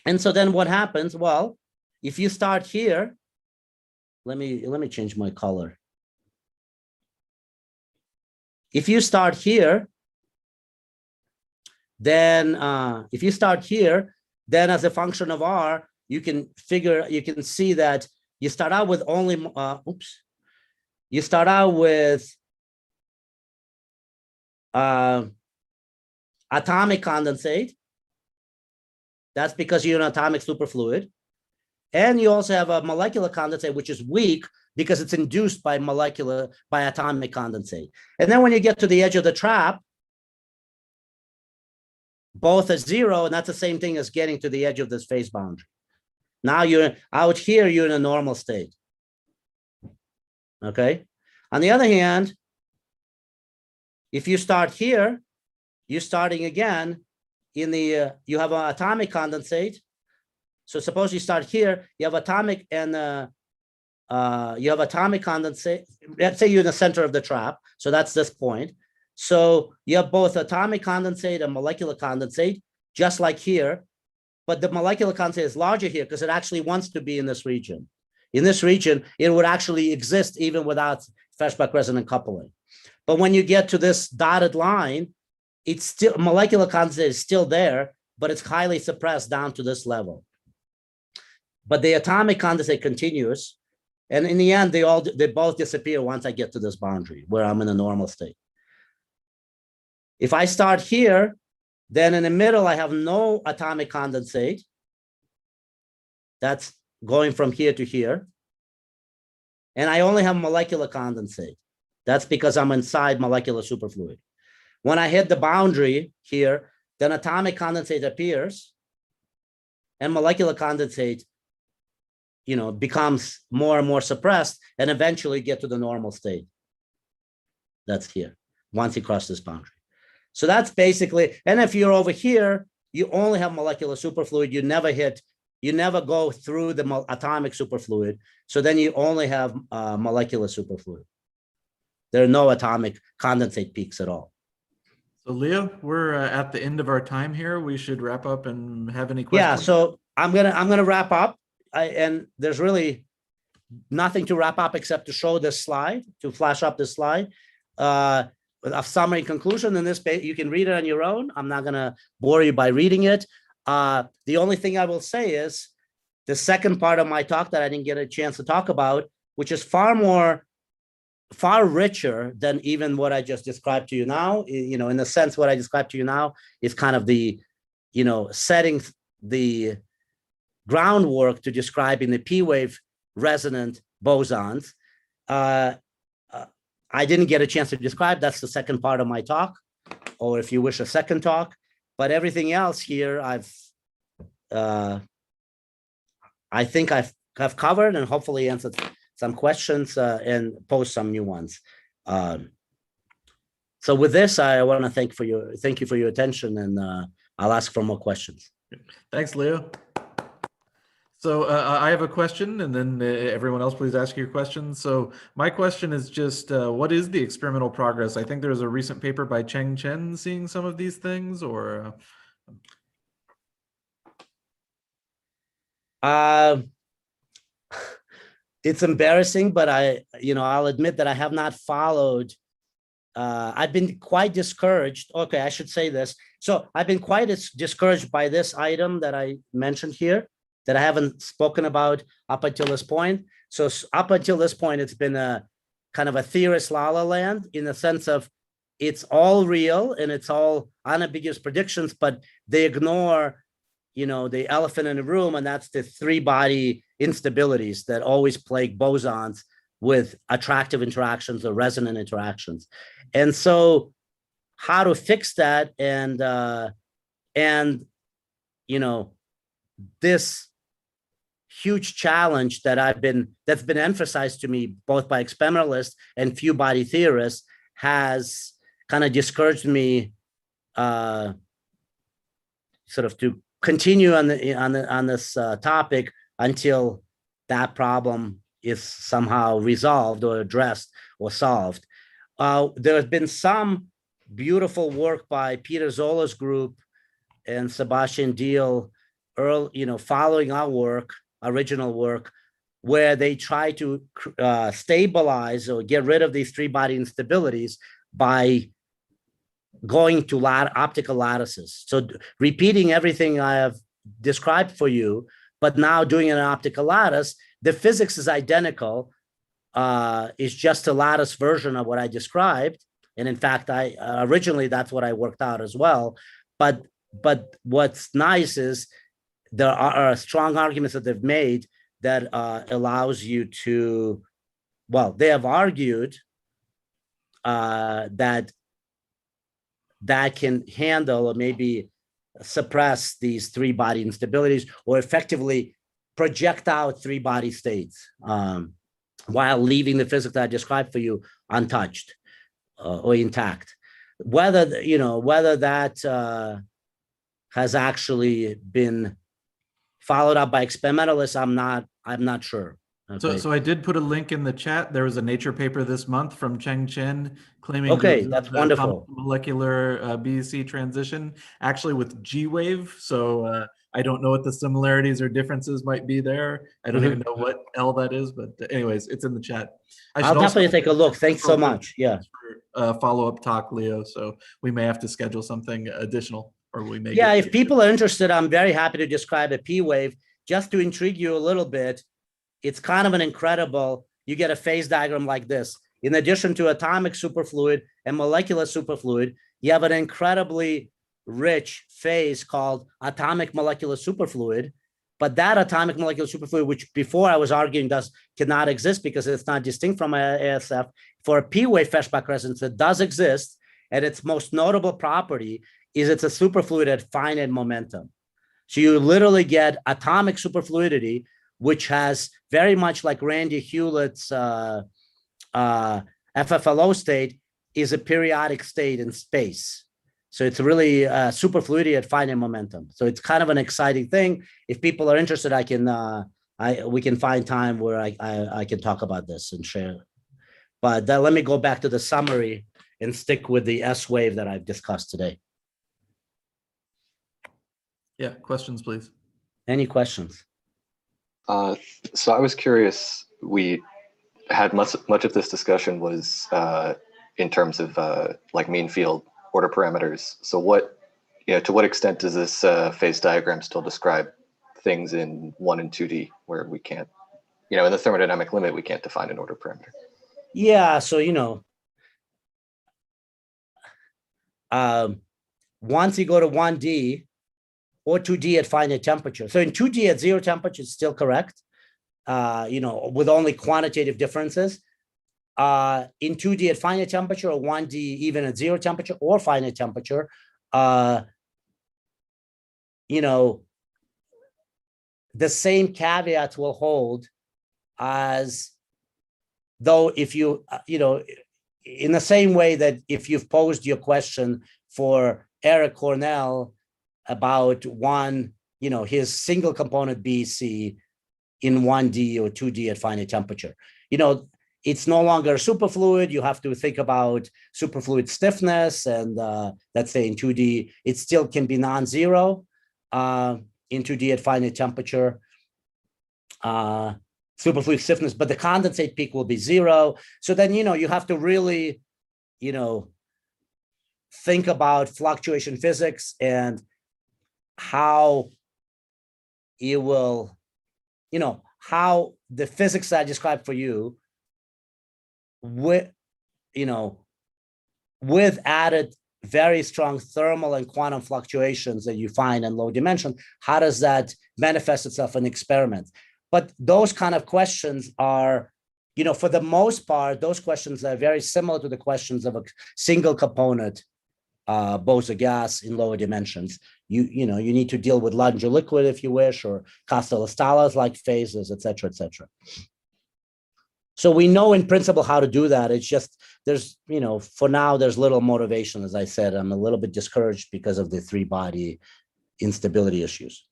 then what happens? Well, if you start here, let me change my color. If you start here, then then as a function of R, you can see that you start out with only you start out with atomic condensate. That's because you're an atomic superfluid. And you also have a molecular condensate, which is weak because it's induced by atomic condensate. And then when you get to the edge of the trap, both are zero, and that's the same thing as getting to the edge of this phase boundary. Now you're out here, you're in a normal state. Okay. On the other hand, if you start here, you're starting again in the, you have an atomic condensate. So suppose you start here, you have atomic and you have atomic condensate. Let's say you're in the center of the trap. So that's this point. So you have both atomic condensate and molecular condensate, just like here. But the molecular condensate is larger here because it actually wants to be in this region. In this region, it would actually exist even without Feshbach resonant coupling. But when you get to this dotted line, it's still, molecular condensate is still there, but it's highly suppressed down to this level. But the atomic condensate continues. And in the end, they both disappear once I get to this boundary where I'm in a normal state. If I start here, then in the middle, I have no atomic condensate. That's going from here to here. And I only have molecular condensate. That's because I'm inside molecular superfluid. When I hit the boundary here, then atomic condensate appears and molecular condensate, becomes more and more suppressed and eventually get to the normal state. That's here, once you cross this boundary. So that's basically, and if you're over here, you only have molecular superfluid. You never go through the atomic superfluid. So then you only have molecular superfluid. There are no atomic condensate peaks at all. So Leo, we're at the end of our time here. We should wrap up and have any questions. Yeah, so I'm gonna wrap up. And there's really nothing to wrap up except to show this slide, to flash up this slide. A summary conclusion in this page, you can read it on your own. I'm not gonna bore you by reading it. The only thing I will say is the second part of my talk that I didn't get a chance to talk about, which is far richer than even what I just described to you now. You know, in the sense, what I described to you now is kind of the, you know, setting the groundwork to describing the P-wave resonant bosons. I didn't get a chance to describe. That's the second part of my talk, or if you wish, a second talk. But everything else here, I think I've covered and hopefully answered some questions and posed some new ones. So with this, I want to thank you for your attention, and I'll ask for more questions. Thanks, Leo. So I have a question, and then everyone else, please ask your questions. So my question is just, what is the experimental progress? I think there was a recent paper by Cheng Chen seeing some of these things, or? It's embarrassing, but I'll admit that I have not followed. I've been quite discouraged. Okay, I should say this. So I've been quite discouraged by this item that I mentioned here, that I haven't spoken about up until this point. So up until this point, it's been a kind of a theorist la-la land, in the sense of it's all real and it's all unambiguous predictions, but they ignore, you know, the elephant in the room, and that's the three-body instabilities that always plague bosons with attractive interactions or resonant interactions. And so how to fix that, and you know, this huge challenge that's been emphasized to me both by experimentalists and few body theorists has kind of discouraged me sort of to continue on this topic until that problem is somehow resolved or addressed or solved. There has been some beautiful work by Peter Zola's group and Sebastian Deal, following our original work, where they try to stabilize or get rid of these three-body instabilities by going to optical lattices. So repeating everything I have described for you, but now doing an optical lattice, the physics is identical. It's just a lattice version of what I described. And in fact, originally that's what I worked out as well. But what's nice is there are strong arguments that they've made that allows you to, well, they have argued that can handle or maybe suppress these three-body instabilities, or effectively project out three-body states while leaving the physics that I described for you untouched or intact. Whether that has actually been followed up by experimentalists, I'm not sure. Okay. So I did put a link in the chat. There was a Nature paper this month from Cheng Chen claiming okay, to that's wonderful. Molecular BEC transition, actually with G-wave. So I don't know what the similarities or differences might be there. I don't even know what L that is, but anyways, it's in the chat. I'll definitely take a look. Thanks so much. Yeah. Follow-up talk, Leo. So we may have to schedule something additional, or we may. Yeah, if people are interested, I'm very happy to describe a P-wave. Just to intrigue you a little bit, it's kind of an incredible, you get a phase diagram like this. In addition to atomic superfluid and molecular superfluid, you have an incredibly rich phase called atomic molecular superfluid. But that atomic molecular superfluid, which before I was arguing cannot exist because it's not distinct from ASF, for a P-wave Feshbach resonance, it does exist. And its most notable property is it's a superfluid at finite momentum. So you literally get atomic superfluidity, which has very much like Randy Hewlett's FFLO state, is a periodic state in space. So it's really superfluidity at finite momentum. So it's kind of an exciting thing. If people are interested, we can find time where I can talk about this and share. But let me go back to the summary and stick with the S wave that I've discussed today. Yeah, questions, please. Any questions? So I was curious, we had much of this discussion was in terms of like mean field order parameters. So what, to what extent does this phase diagram still describe things in 1 and 2D where we can't, in the thermodynamic limit, we can't define an order parameter? Yeah, so, once you go to 1D or 2D at finite temperature. So in 2D at 0 temperature, it's still correct, with only quantitative differences. In 2D at finite temperature or 1D even at 0 temperature or finite temperature, the same caveat will hold as though if you, in the same way that if you've posed your question for Eric Cornell about his single component BEC in 1D or 2D at finite temperature, it's no longer superfluid. You have to think about superfluid stiffness, and let's say in 2D, it still can be non-zero in 2D at finite temperature. Superfluid stiffness, but the condensate peak will be 0. So then, you have to really, think about fluctuation physics and how it will, how the physics I described for you with added very strong thermal and quantum fluctuations that you find in low dimension, how does that manifest itself in experiments? But those kind of questions are, for the most part, those questions are very similar to the questions of a single component Bose gas in lower dimensions. You need to deal with larger liquid if you wish, or Castello-Stalas like phases, et cetera, et cetera. So we know in principle how to do that. It's just there's, for now, there's little motivation. As I said, I'm a little bit discouraged because of the 3-body instability issues.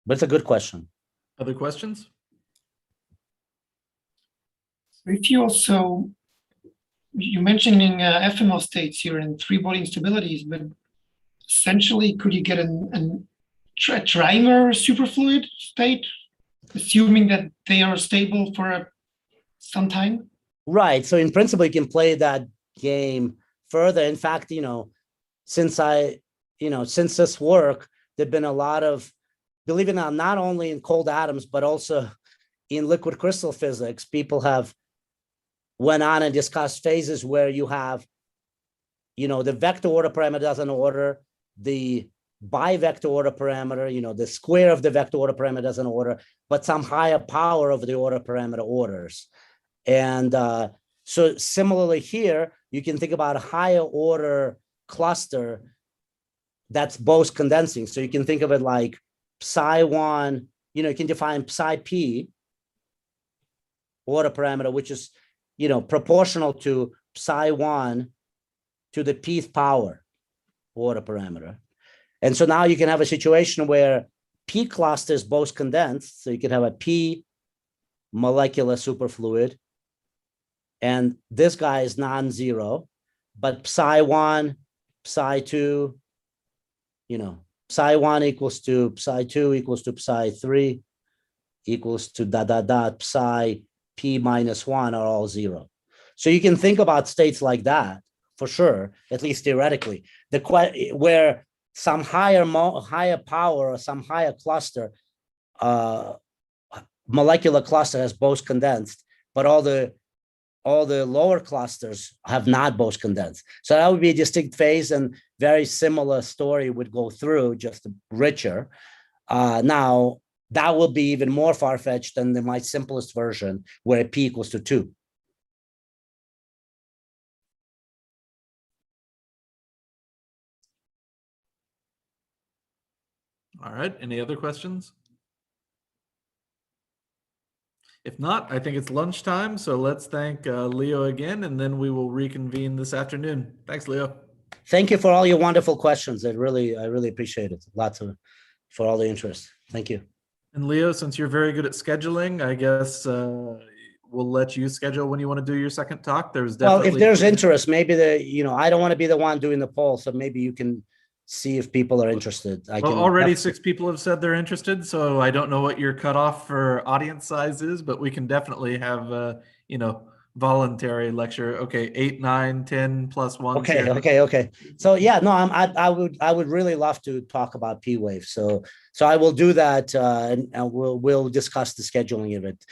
But it's a good question. Other questions? If you also, you're mentioning FML states here and 3-body instabilities, but essentially, could you get a trimer superfluid state, assuming that they are stable for some time? Right. So in principle, you can play that game further. In fact, since this work, there've been a lot of, believe it or not only in cold atoms, but also in liquid crystal physics, people have went on and discussed phases where you have, the vector order parameter doesn't order, the bivector order parameter, the square of the vector order parameter doesn't order, but some higher power of the order parameter orders. And so similarly here, you can think about a higher order cluster that's Bose condensing. So you can think of it like psi1, you can define psi p order parameter, which is, proportional to psi1 to the pth power order parameter. And so now you can have a situation where p cluster is Bose condensed. So you can have a p molecular superfluid, and this guy is non-zero, but psi1, psi2, psi1 equals to psi2 equals to psi3 equals to psi p minus 1 are all 0. So you can think about states like that for sure, at least theoretically, where some higher power or some higher cluster, molecular cluster has Bose condensed, but all the lower clusters have not Bose condensed. So that would be a distinct phase, and very similar story would go through, just richer. Now, that will be even more far-fetched than my simplest version, where p equals to 2. All right, any other questions? If not, I think it's lunchtime, so let's thank Leo again, and then we will reconvene this afternoon. Thanks, Leo. Thank you for all your wonderful questions. I really appreciate it. For all the interest. Thank you. And Leo, since you're very good at scheduling, I guess we'll let you schedule when you want to do your second talk. There's definitely, well, if there's interest, maybe I don't want to be the one doing the poll, so maybe you can see if people are interested. I Well, can already 6 people have said they're interested, so I don't know what your cutoff for audience size is, but we can definitely have voluntary lecture. Okay, 8, 9, 10 plus 1. Okay. So yeah, no, I would really love to talk about P-Wave. So I will do that, and we'll discuss the scheduling of it.